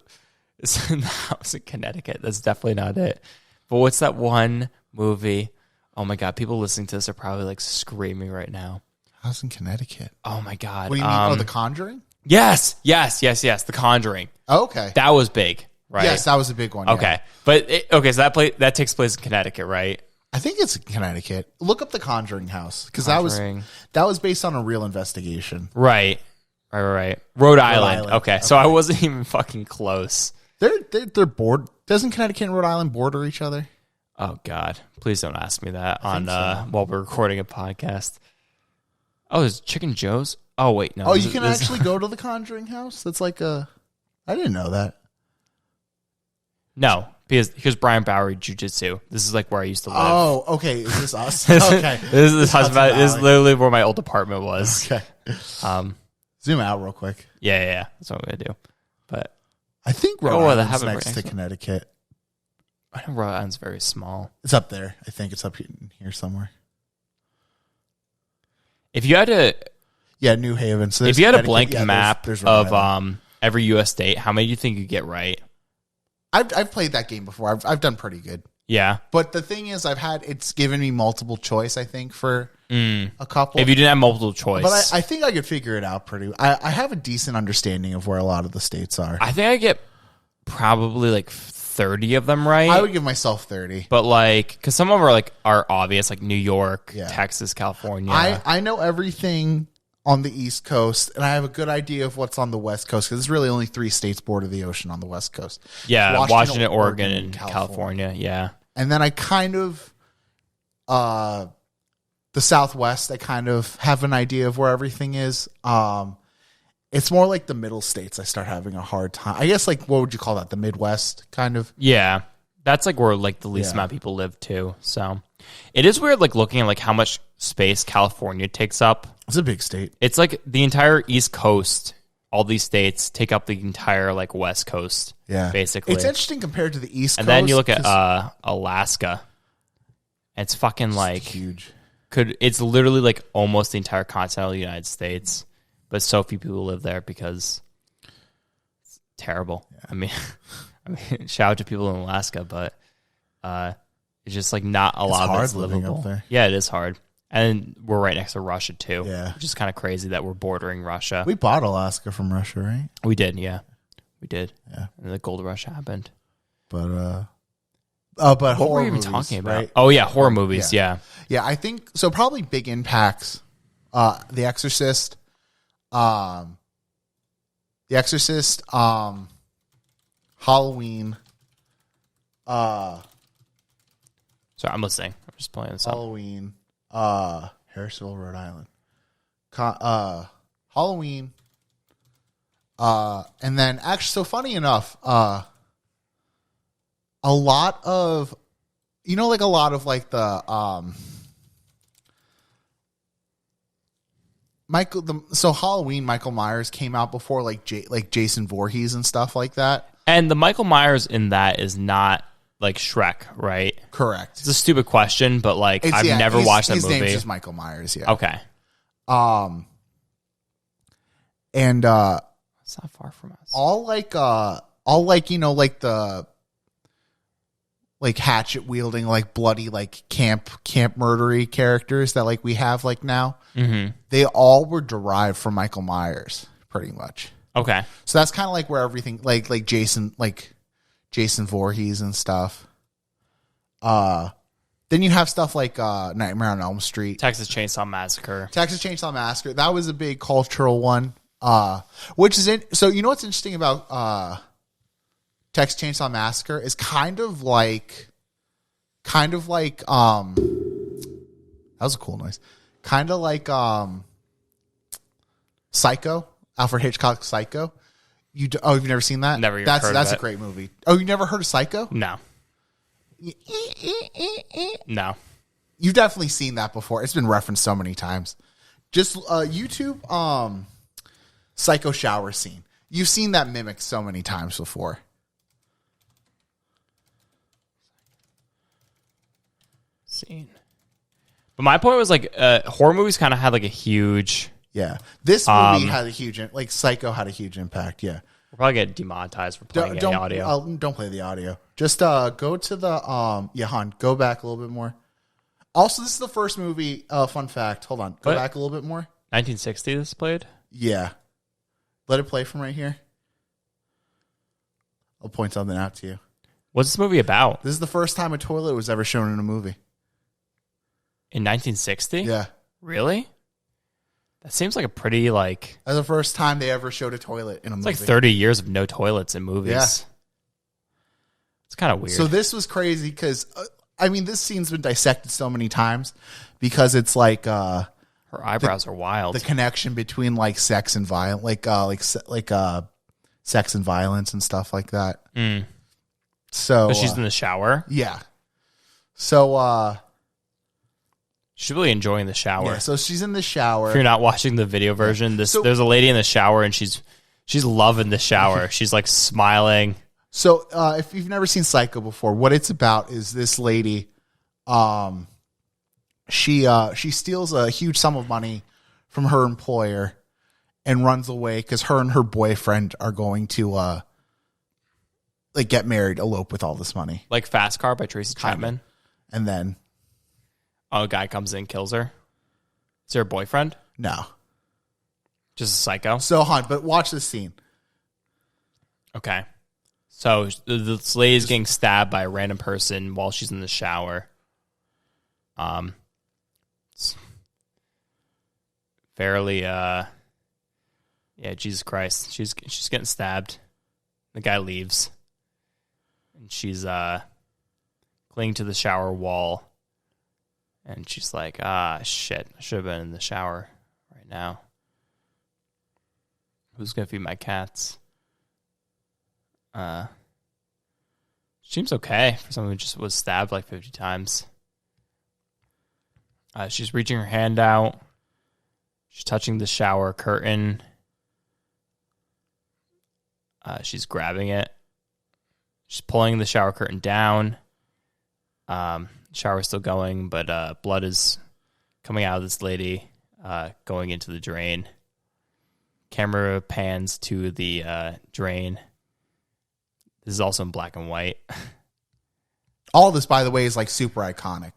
Speaker 1: It's in the house in Connecticut. That's definitely not it. But what's that one movie? Oh my God, people listening to this are probably like screaming right now.
Speaker 2: House in Connecticut.
Speaker 1: Oh my God.
Speaker 2: What do you mean? Oh, The Conjuring?
Speaker 1: Yes. The Conjuring.
Speaker 2: Oh, okay.
Speaker 1: That was big, right?
Speaker 2: Yes, that was a big one.
Speaker 1: Okay.
Speaker 2: Yeah.
Speaker 1: But so that takes place in Connecticut, right?
Speaker 2: I think it's in Connecticut. Look up The Conjuring house because that was based on a real investigation.
Speaker 1: Right. Rhode Island. Okay. So I wasn't even fucking close.
Speaker 2: They're bored. Doesn't Connecticut and Rhode Island border each other?
Speaker 1: Oh God! Please don't ask me that while we're recording a podcast. Oh, there's Chicken Joe's. Oh wait, no.
Speaker 2: Oh, you can actually go to the Conjuring house. That's like I didn't know that.
Speaker 1: No, because Brian Bowery Jiu-Jitsu. This is like where I used to live.
Speaker 2: Oh, okay. Is this us? Okay.
Speaker 1: This is literally where my old apartment was.
Speaker 2: Okay. Zoom out real quick.
Speaker 1: Yeah. That's what I'm gonna do. But
Speaker 2: I think Rhode Island's next to Connecticut.
Speaker 1: I know Rhode Island's very small.
Speaker 2: It's up there. I think it's up here somewhere.
Speaker 1: If you had to,
Speaker 2: New Haven. So
Speaker 1: if you had a blank map of every U.S. state, how many do you think you get right?
Speaker 2: I've played that game before. I've done pretty good.
Speaker 1: Yeah,
Speaker 2: but the thing is, it's given me multiple choice. I think for a couple.
Speaker 1: If you didn't have multiple choice,
Speaker 2: but I think I could figure it out pretty. I have a decent understanding of where a lot of the states are.
Speaker 1: I think I get probably like 30 of them right.
Speaker 2: I would give myself 30.
Speaker 1: But like, because some of them are obvious, like New York, Texas, California.
Speaker 2: I know everything on the East Coast, and I have a good idea of what's on the West Coast, because there's really only 3 states border the ocean on the West Coast.
Speaker 1: Yeah, Washington, Oregon, and California. Yeah.
Speaker 2: And then I kind of, the Southwest, I kind of have an idea of where everything is. It's more like the middle states I start having a hard time. I guess, like, what would you call that? The Midwest, kind of?
Speaker 1: Yeah. That's, like, where, like, the least amount of people live, too. So, it is weird, like, looking at, like, how much space California takes up.
Speaker 2: It's a big state.
Speaker 1: It's, like, the entire East Coast, all these states take up the entire, like, West Coast, basically.
Speaker 2: It's interesting compared to the East Coast.
Speaker 1: And then you look at Alaska. It's fucking, like...
Speaker 2: It's huge.
Speaker 1: It's literally, like, almost the entire continental United States. But so few people live there because it's terrible. Yeah. I mean, shout out to people in Alaska, but it's just like not a lot of it's livable. Up there. Yeah, it is hard. And we're right next to Russia too.
Speaker 2: Yeah.
Speaker 1: Which is kind of crazy that we're bordering Russia.
Speaker 2: We bought Alaska from Russia, right?
Speaker 1: We did, yeah. We did.
Speaker 2: Yeah.
Speaker 1: And the gold rush happened.
Speaker 2: But
Speaker 1: what
Speaker 2: horror
Speaker 1: were we even
Speaker 2: movies,
Speaker 1: talking about?
Speaker 2: Right?
Speaker 1: Oh yeah, horror movies, yeah.
Speaker 2: Yeah, I think so. Probably big impacts. The Exorcist. Halloween.
Speaker 1: Sorry, I'm listening. I'm just playing this up.
Speaker 2: Halloween. Harrisville, Rhode Island. Halloween. And then actually, so funny enough, a lot of, like a lot of like the, Halloween, Michael Myers came out before like Jason Voorhees and stuff like that.
Speaker 1: And the Michael Myers in that is not like Shrek, right?
Speaker 2: Correct.
Speaker 1: It's a stupid question, but like I've never watched that movie.
Speaker 2: His name's just Michael Myers, yeah.
Speaker 1: Okay.
Speaker 2: And
Speaker 1: it's not far from us.
Speaker 2: All like the like hatchet wielding, like bloody, like camp murdery characters that like we have like now.
Speaker 1: Mm-hmm.
Speaker 2: They all were derived from Michael Myers, pretty much.
Speaker 1: Okay.
Speaker 2: So that's kind of like where everything like Jason Voorhees and stuff. Then you have stuff like Nightmare on Elm Street,
Speaker 1: Texas Chainsaw Massacre.
Speaker 2: That was a big cultural one. Which is so you know what's interesting about Texas Chainsaw Massacre is kind of like that was a cool noise. Kind of like Psycho, Alfred Hitchcock's Psycho. You've never seen that?
Speaker 1: Never.
Speaker 2: That's a great movie. Oh, you never heard of Psycho?
Speaker 1: No. No.
Speaker 2: You've definitely seen that before. It's been referenced so many times. Just YouTube Psycho shower scene. You've seen that mimicked so many times before.
Speaker 1: Scene. But my point was like horror movies kind of had like a huge
Speaker 2: this movie had a huge like Psycho had a huge impact. Yeah.
Speaker 1: We'll probably get demonetized for playing any audio.
Speaker 2: Don't play the audio. Just go to the Han, go back a little bit more. Also, this is the first movie. Fun fact. Hold on. Go back a little bit more.
Speaker 1: 1960 this played?
Speaker 2: Yeah. Let it play from right here. I'll point something out to you.
Speaker 1: What's this movie about?
Speaker 2: This is the first time a toilet was ever shown in a movie.
Speaker 1: In 1960?
Speaker 2: Yeah.
Speaker 1: Really? That seems like a pretty, like...
Speaker 2: That's the first time they ever showed a toilet in a movie.
Speaker 1: It's like 30 years of no toilets in movies.
Speaker 2: Yeah.
Speaker 1: It's kind of weird.
Speaker 2: So this was crazy because, this scene's been dissected so many times because it's like... her
Speaker 1: eyebrows are wild.
Speaker 2: The connection between, like, sex and violence, sex and violence and stuff like that.
Speaker 1: Mm.
Speaker 2: So
Speaker 1: she's in the shower?
Speaker 2: Yeah. So...
Speaker 1: she's really enjoying the shower.
Speaker 2: Yeah, so she's in the shower.
Speaker 1: If you're not watching the video version, there's a lady in the shower and she's loving the shower. She's like smiling.
Speaker 2: So if you've never seen Psycho before, what it's about is this lady. She steals a huge sum of money from her employer and runs away because her and her boyfriend are going to get married, elope with all this money.
Speaker 1: Like Fast Car by Tracy Chapman.
Speaker 2: And then
Speaker 1: a guy comes in and kills her. Is her boyfriend?
Speaker 2: No.
Speaker 1: Just a psycho?
Speaker 2: So, but watch this scene.
Speaker 1: Okay. So, this lady's getting stabbed by a random person while she's in the shower. It's fairly, Jesus Christ. She's getting stabbed. The guy leaves. And she's clinging to the shower wall. And she's like, shit, I should have been in the shower right now. Who's going to feed my cats? Seems okay for someone who just was stabbed like 50 times. She's reaching her hand out. She's touching the shower curtain. She's grabbing it. She's pulling the shower curtain down. Shower's still going, but blood is coming out of this lady, going into the drain. Camera pans to the drain. This is also in black and white.
Speaker 2: All this, by the way, is like super iconic.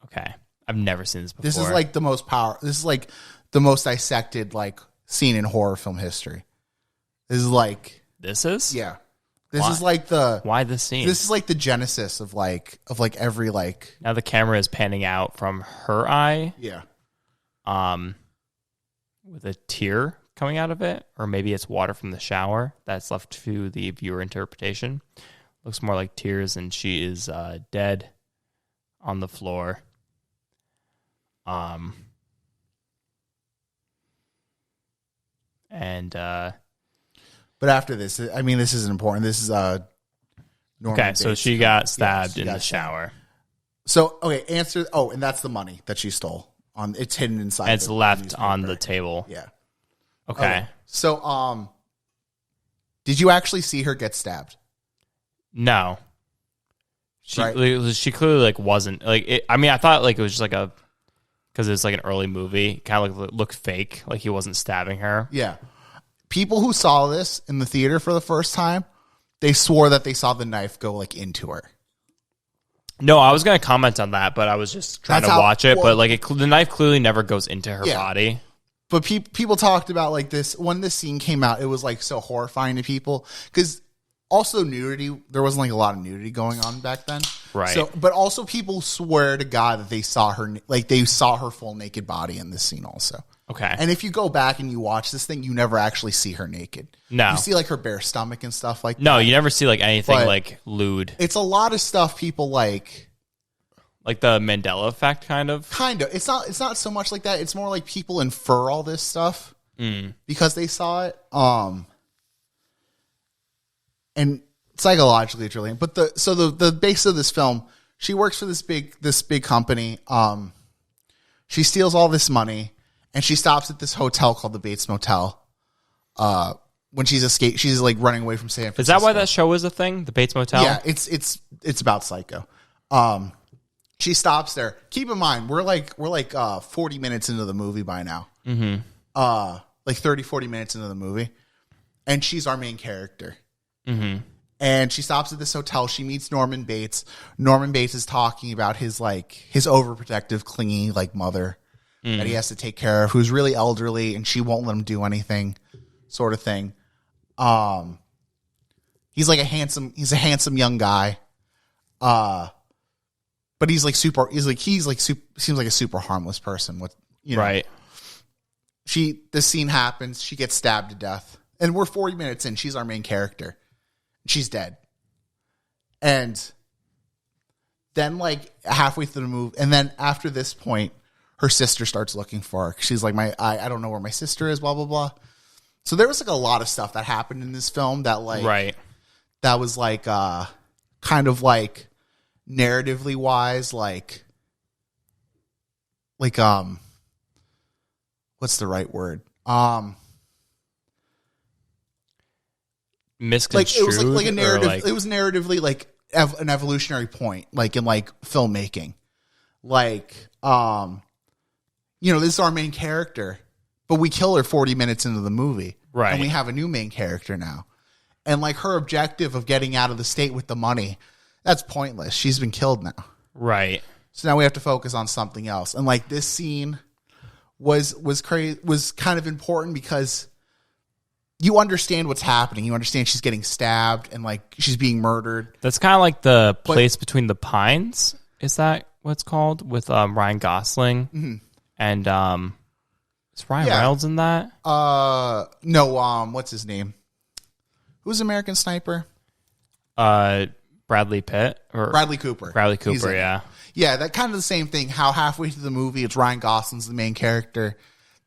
Speaker 1: Okay. I've never seen this before.
Speaker 2: This is like the most This is like the most dissected like scene in horror film history. This is like...
Speaker 1: This is?
Speaker 2: Yeah. This is like the...
Speaker 1: Why this scene?
Speaker 2: This is like the genesis of every like...
Speaker 1: Now the camera is panning out from her eye.
Speaker 2: Yeah.
Speaker 1: With a tear coming out of it. Or maybe it's water from the shower. That's left to the viewer interpretation. Looks more like tears, and she is dead on the floor.
Speaker 2: But after this, this isn't important. This is Norman
Speaker 1: okay. So she got stabbed in the shower.
Speaker 2: So answer. Oh, and that's the money that she stole. It's hidden inside.
Speaker 1: And it's left on the table.
Speaker 2: Yeah.
Speaker 1: Okay.
Speaker 2: So did you actually see her get stabbed?
Speaker 1: No. She clearly like wasn't like it, I thought like it was just like because it's like an early movie, kind of like looked fake, like he wasn't stabbing her.
Speaker 2: Yeah. People who saw this in the theater for the first time, they swore that they saw the knife go like into her.
Speaker 1: No, I was going to comment on that, but I was just trying to watch it. But like the knife clearly never goes into her body.
Speaker 2: But people talked about like this when this scene came out. It was like so horrifying to people because also nudity. There wasn't like a lot of nudity going on back then,
Speaker 1: right?
Speaker 2: So, but also people swear to God that they saw her full naked body in this scene also.
Speaker 1: Okay.
Speaker 2: And if you go back and you watch this thing, you never actually see her naked.
Speaker 1: No.
Speaker 2: You see like her bare stomach and stuff like that.
Speaker 1: No, you never see like anything like lewd.
Speaker 2: It's a lot of stuff people like.
Speaker 1: Like the Mandela effect, kind of?
Speaker 2: Kind of. It's not so much like that. It's more like people infer all this stuff because they saw it. And psychologically it's really. But the base of this film, she works for this big company. She steals all this money. And she stops at this hotel called the Bates Motel. When she's like running away from San Francisco.
Speaker 1: Is that why that show is a thing? The Bates Motel?
Speaker 2: Yeah, it's about Psycho. She stops there. Keep in mind, we're like 40 minutes into the movie by now. Mm-hmm. Like 30, 40 minutes into the movie. and she's our main character.
Speaker 1: Mm-hmm.
Speaker 2: And she stops at this hotel. She meets Norman Bates. Norman Bates is talking about his overprotective, clingy mother that he has to take care of, who's really elderly, and she won't let him do anything, sort of thing. He's a handsome young guy. But he's super. Seems like a super harmless person. With
Speaker 1: right.
Speaker 2: This scene happens. She gets stabbed to death, and we're 40 minutes in. She's our main character. She's dead. And then halfway through the movie, and then after this point, her sister starts looking for her. She's like, I don't know where my sister is, blah, blah, blah. So there was a lot of stuff that happened in this film that
Speaker 1: right.
Speaker 2: That was kind of narratively wise, what's the right word?
Speaker 1: Misconstrued.
Speaker 2: It was like a narrative. It was narratively an evolutionary point, in filmmaking. This is our main character, but we kill her 40 minutes into the movie,
Speaker 1: right?
Speaker 2: And we have a new main character now, and her objective of getting out of the state with the money, that's pointless. She's been killed now,
Speaker 1: right?
Speaker 2: So now we have to focus on something else. And this scene was kind of important because you understand what's happening. You understand she's getting stabbed and she's being murdered.
Speaker 1: That's kind of like the Place Between the Pines. Is that what it's called? With Ryan Gosling.
Speaker 2: Mm-hmm.
Speaker 1: And is Ryan Reynolds in that?
Speaker 2: No, what's his name? Who's American Sniper?
Speaker 1: Bradley Pitt or
Speaker 2: Bradley Cooper.
Speaker 1: Bradley Cooper, yeah.
Speaker 2: Yeah, that kind of the same thing. How halfway through the movie it's Ryan Gosling's the main character.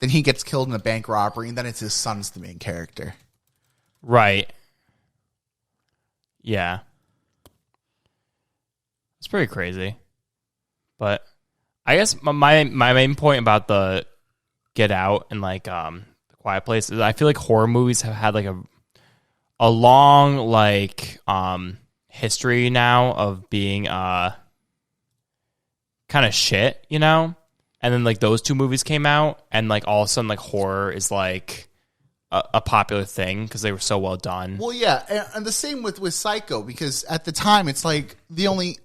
Speaker 2: Then he gets killed in a bank robbery, and then it's his son's the main character.
Speaker 1: Right. Yeah. It's pretty crazy. But I guess my main point about the Get Out and The Quiet Place is I feel like horror movies have had a long history now of being kind of shit, And then those two movies came out, and all of a sudden horror is a popular thing because they were so well done.
Speaker 2: Well, yeah, and the same with Psycho, because at the time it's the only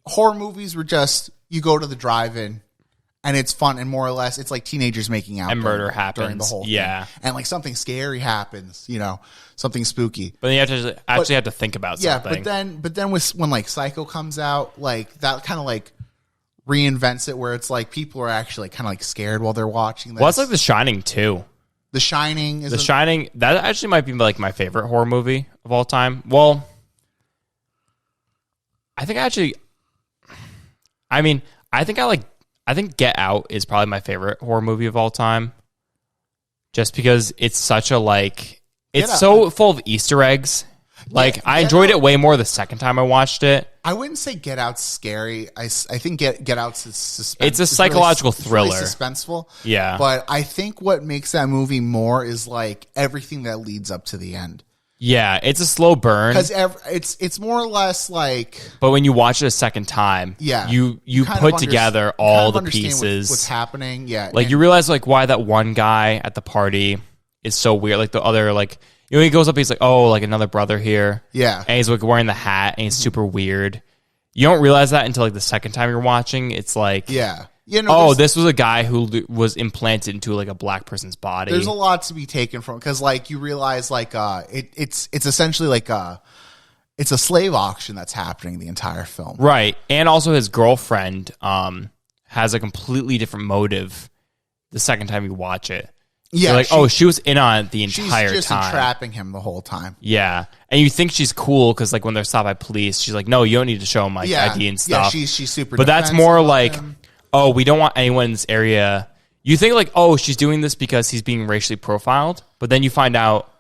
Speaker 2: horror movies were just you go to the drive-in and it's fun, and more or less it's teenagers making out
Speaker 1: and murder happens
Speaker 2: during the whole thing.
Speaker 1: Yeah,
Speaker 2: and something scary happens, something spooky.
Speaker 1: But then you have to actually have to think about something.
Speaker 2: Yeah, but then when Psycho comes out, that kind of reinvents it, where it's people are actually kind of scared while they're watching this.
Speaker 1: Well, it's The Shining too.
Speaker 2: The Shining is
Speaker 1: The Shining. That actually might be my favorite horror movie of all time. Well, I think I think Get Out is probably my favorite horror movie of all time. Just because it's such a it's so full of Easter eggs. I enjoyed it way more the second time I watched it.
Speaker 2: I wouldn't say Get Out's scary. I think Get Out's suspense.
Speaker 1: It's a psychological thriller.
Speaker 2: It's really suspenseful.
Speaker 1: Yeah.
Speaker 2: But I think what makes that movie more is everything that leads up to the end.
Speaker 1: Yeah, it's a slow burn.
Speaker 2: Because it's more or less
Speaker 1: But when you watch it a second time,
Speaker 2: yeah,
Speaker 1: you put together all the pieces.
Speaker 2: What's happening, yeah.
Speaker 1: You realize why that one guy at the party is so weird. The other he goes up, he's another brother here.
Speaker 2: Yeah.
Speaker 1: And he's wearing the hat and he's super weird. You don't realize that until the second time you're watching. It's
Speaker 2: yeah.
Speaker 1: This was a guy who was implanted into a black person's body.
Speaker 2: There's a lot to be taken from, because you realize it's essentially it's a slave auction that's happening the entire film.
Speaker 1: Right. And also his girlfriend has a completely different motive the second time you watch it.
Speaker 2: Yeah,
Speaker 1: she was in on it the entire time.
Speaker 2: She's just entrapping him the whole time.
Speaker 1: Yeah, and you think she's cool because when they're stopped by police, she's no, you don't need to show him ID and stuff.
Speaker 2: Yeah, she's super.
Speaker 1: But that's more we don't want anyone in this area. You think she's doing this because he's being racially profiled, but then you find out,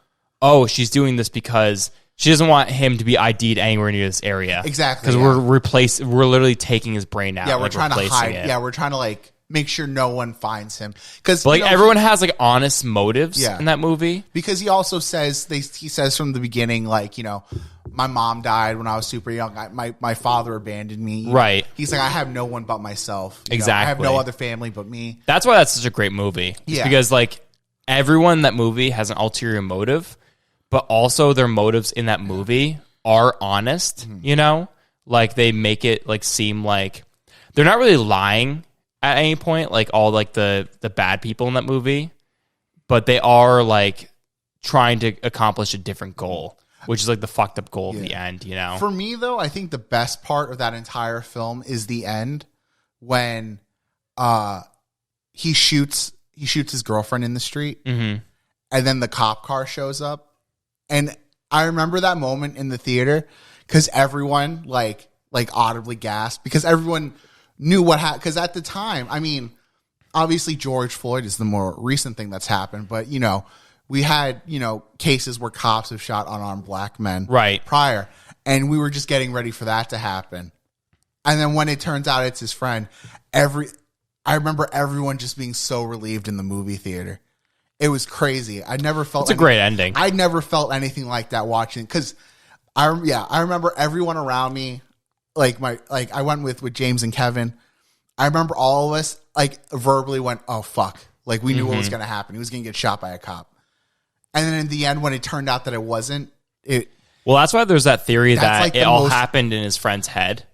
Speaker 1: she's doing this because she doesn't want him to be ID'd anywhere near this area.
Speaker 2: Exactly,
Speaker 1: because we're literally taking his brain out.
Speaker 2: Yeah, we're trying to hide. Yeah, we're trying to make sure no one finds him, because
Speaker 1: everyone has honest motives in that movie.
Speaker 2: Because he also says he says from the beginning my mom died when I was super young. My father abandoned me.
Speaker 1: Right.
Speaker 2: He's I have no one but myself.
Speaker 1: Exactly.
Speaker 2: I have no other family but me.
Speaker 1: That's why that's such a great movie.
Speaker 2: Yeah.
Speaker 1: Because everyone in that movie has an ulterior motive. but also their motives in that movie are honest, you know? Like they make it like seem like they're not really lying at any point, like all like the bad people in that movie, but they are like trying to accomplish a different goal, which is like the fucked up goal of the end, you know?
Speaker 2: For me though, I think the best part of that entire film is the end when he shoots his girlfriend in the street, and then the cop car shows up. And I remember that moment in the theater because everyone like audibly gasped because everyone knew what happened. Because at the time, I mean, obviously George Floyd is the more recent thing that's happened, but you know, we had, you know, cases where cops have shot unarmed black men prior, and we were just getting ready for that to happen. And then when it turns out it's his friend, I remember everyone just being so relieved in the movie theater. It was crazy. I never felt
Speaker 1: it's a great ending.
Speaker 2: I never felt anything like that watching because I remember everyone around me, I went with James and Kevin. I remember all of us like verbally went, "Oh fuck!" Like we knew what was going to happen. He was going to get shot by a cop. And then in the end, when it turned out that it wasn't,
Speaker 1: well, that's why there's that theory that like it all happened in his friend's head.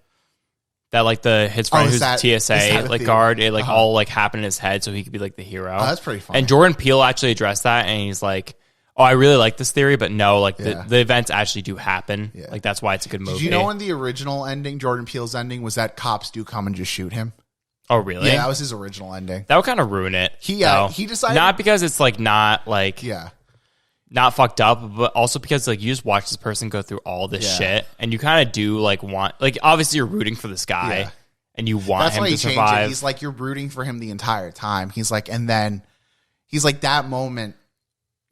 Speaker 1: That like his friend who's TSA like guard, it like all like happened in his head, so he could be like the hero.
Speaker 2: Oh, that's pretty funny.
Speaker 1: And Jordan Peele actually addressed that, and he's like, "Oh, I really like this theory, but no, like the events actually do happen. Yeah. Like that's why it's a good movie."
Speaker 2: Did you know in the original ending, Jordan Peele's ending was that cops do come and just shoot him?
Speaker 1: Oh, really?
Speaker 2: Yeah, that was his original ending.
Speaker 1: That would kind of ruin it.
Speaker 2: He decided
Speaker 1: not because it's like not like not fucked up, but also because like you just watch this person go through all this shit, and you kind of do like want like obviously you're rooting for this guy, and you want him to survive.
Speaker 2: He's like you're rooting for him the entire time. He's like, and then he's like that moment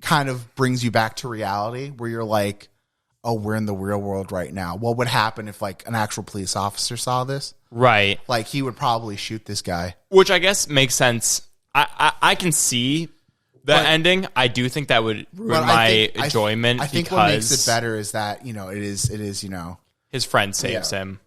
Speaker 2: kind of brings you back to reality where you're like, oh, we're in the real world right now. What would happen if like an actual police officer saw this?
Speaker 1: Right.
Speaker 2: Like he would probably shoot this guy.
Speaker 1: Which I guess makes sense. I can see the ending. I do think that would ruin my enjoyment.
Speaker 2: I think what makes it better is that, you know, it is, you know,
Speaker 1: his friend saves him.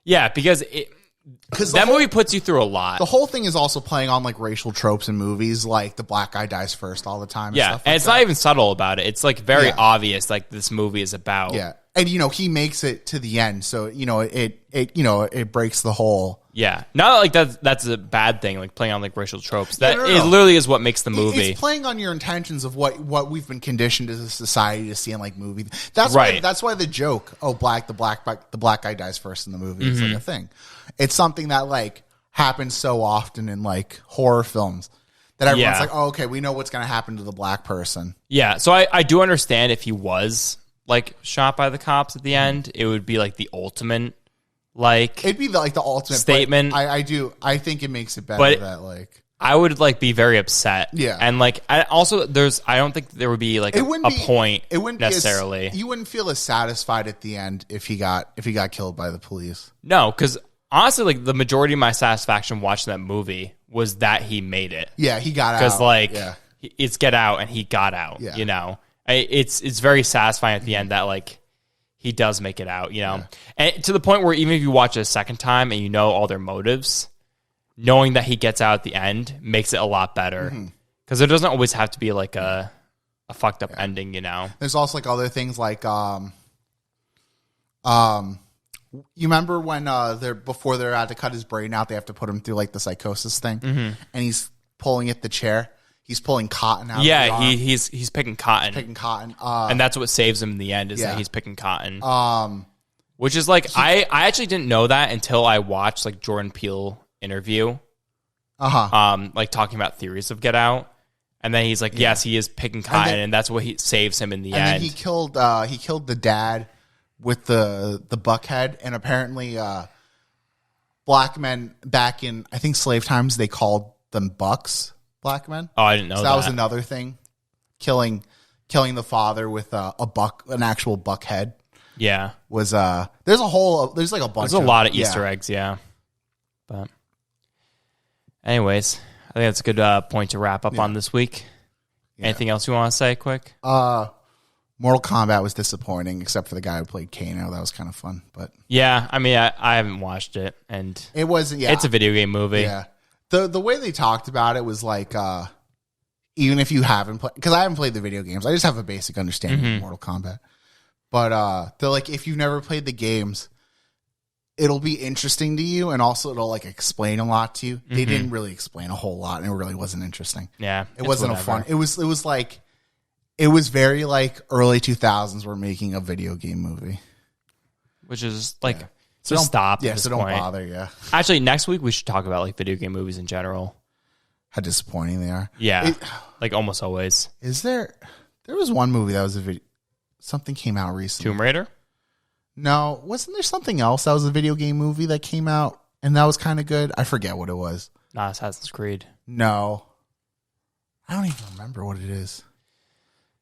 Speaker 1: Yeah, because that movie puts you through a lot.
Speaker 2: The whole thing is also playing on like racial tropes in movies, like the black guy dies first all the time.
Speaker 1: Yeah, and it's not even subtle about it. It's like very obvious, like this movie is about.
Speaker 2: Yeah, and you know he makes it to the end, so you know it breaks the whole.
Speaker 1: Yeah, not like that's a bad thing, like playing on like racial tropes. That it literally is what makes the movie.
Speaker 2: It's playing on your intentions of what we've been conditioned as a society to see in like movies. That's why the joke, the black guy dies first in the movie is like a thing. It's something that like happens so often in like horror films that everyone's like, oh, okay, we know what's going to happen to the black person.
Speaker 1: Yeah, so I do understand if he was like shot by the cops at the end, it would be like the ultimate. Like
Speaker 2: it'd be the ultimate
Speaker 1: statement.
Speaker 2: I think it makes it better that like
Speaker 1: I would like be very upset.
Speaker 2: Yeah,
Speaker 1: and like I don't think there would be like a point. It wouldn't necessarily.
Speaker 2: You wouldn't feel as satisfied at the end if he got killed by the police.
Speaker 1: No, because honestly, like the majority of my satisfaction watching that movie was that he made it.
Speaker 2: Yeah, he got out.
Speaker 1: Because like it's Get Out, and he got out. Yeah. You know, it's very satisfying at the end that like. He does make it out, you know, and to the point where even if you watch it a second time and you know all their motives, knowing that he gets out at the end makes it a lot better because it doesn't always have to be like a fucked up ending, you know.
Speaker 2: There's also like other things like you remember when before they're out to cut his brain out, they have to put him through like the psychosis thing, and he's pulling at the chair. He's pulling cotton out.
Speaker 1: Yeah, he's picking cotton.
Speaker 2: And
Speaker 1: that's what saves him in the end is that he's picking cotton. Which is like I actually didn't know that until I watched like Jordan Peele interview. Like talking about theories of Get Out. And then he's like, yes, he is picking cotton, and that's what he saves him in the end.
Speaker 2: And then he killed the dad with the buckhead, and apparently black men back in I think slave times they called them bucks. Black men.
Speaker 1: Oh, I didn't know
Speaker 2: that was another thing. Killing the father with an actual buck head.
Speaker 1: Yeah.
Speaker 2: Was there's like a bunch.
Speaker 1: There's a lot of Easter eggs, yeah. But anyways, I think that's a good point to wrap up on this week. Yeah. Anything else you want to say quick?
Speaker 2: Mortal Kombat was disappointing, except for the guy who played Kano. That was kind of fun, but
Speaker 1: yeah, I mean, I haven't watched it, and
Speaker 2: it wasn't. Yeah,
Speaker 1: it's a video game movie.
Speaker 2: Yeah. The way they talked about it was like even if you haven't played, because I haven't played the video games, I just have a basic understanding of Mortal Kombat. But they're like, if you've never played the games, it'll be interesting to you, and also it'll like explain a lot to you. They didn't really explain a whole lot, and it really wasn't interesting.
Speaker 1: Yeah,
Speaker 2: it wasn't a fun. It was like, it was very like early 2000s. We're making a video game movie,
Speaker 1: which is like so stop.
Speaker 2: Yeah, so don't bother. Yeah,
Speaker 1: actually, next week we should talk about like video game movies in general.
Speaker 2: How disappointing they are.
Speaker 1: Yeah, like almost always.
Speaker 2: Is there? There was one movie that was a video. Something came out recently.
Speaker 1: Tomb Raider.
Speaker 2: No, wasn't there something else that was a video game movie that came out and that was kind of good? I forget what it was.
Speaker 1: Not Assassin's Creed.
Speaker 2: No. I don't even remember what it is.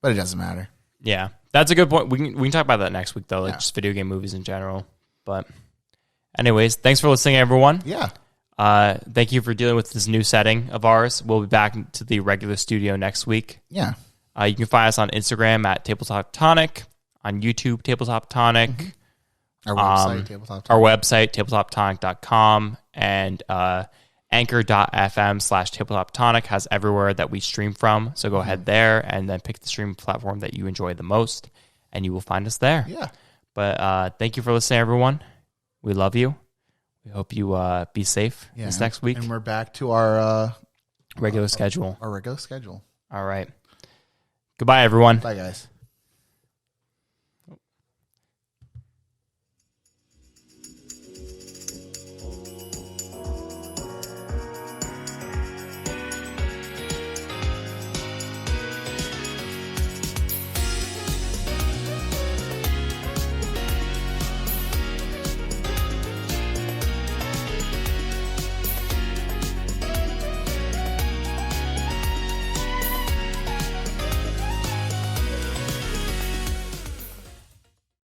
Speaker 2: But it doesn't matter.
Speaker 1: Yeah. That's a good point. We can talk about that next week, though, like just video game movies in general. But anyways, thanks for listening, everyone.
Speaker 2: Yeah.
Speaker 1: Thank you for dealing with this new setting of ours. We'll be back to the regular studio next week.
Speaker 2: Yeah.
Speaker 1: You can find us on Instagram at Tabletop Tonic, on YouTube, Tabletop Tonic.
Speaker 2: Our website, Tabletop Tonic.
Speaker 1: Our website, tabletoptonic.com, and anchor.fm/Tabletop Tonic has everywhere that we stream from. So go ahead there and then pick the streaming platform that you enjoy the most, and you will find us there.
Speaker 2: Yeah.
Speaker 1: But thank you for listening, everyone. We love you. We hope you be safe this next week.
Speaker 2: And we're back to our
Speaker 1: regular schedule.
Speaker 2: Our regular schedule.
Speaker 1: All right. Goodbye, everyone.
Speaker 2: Bye, guys.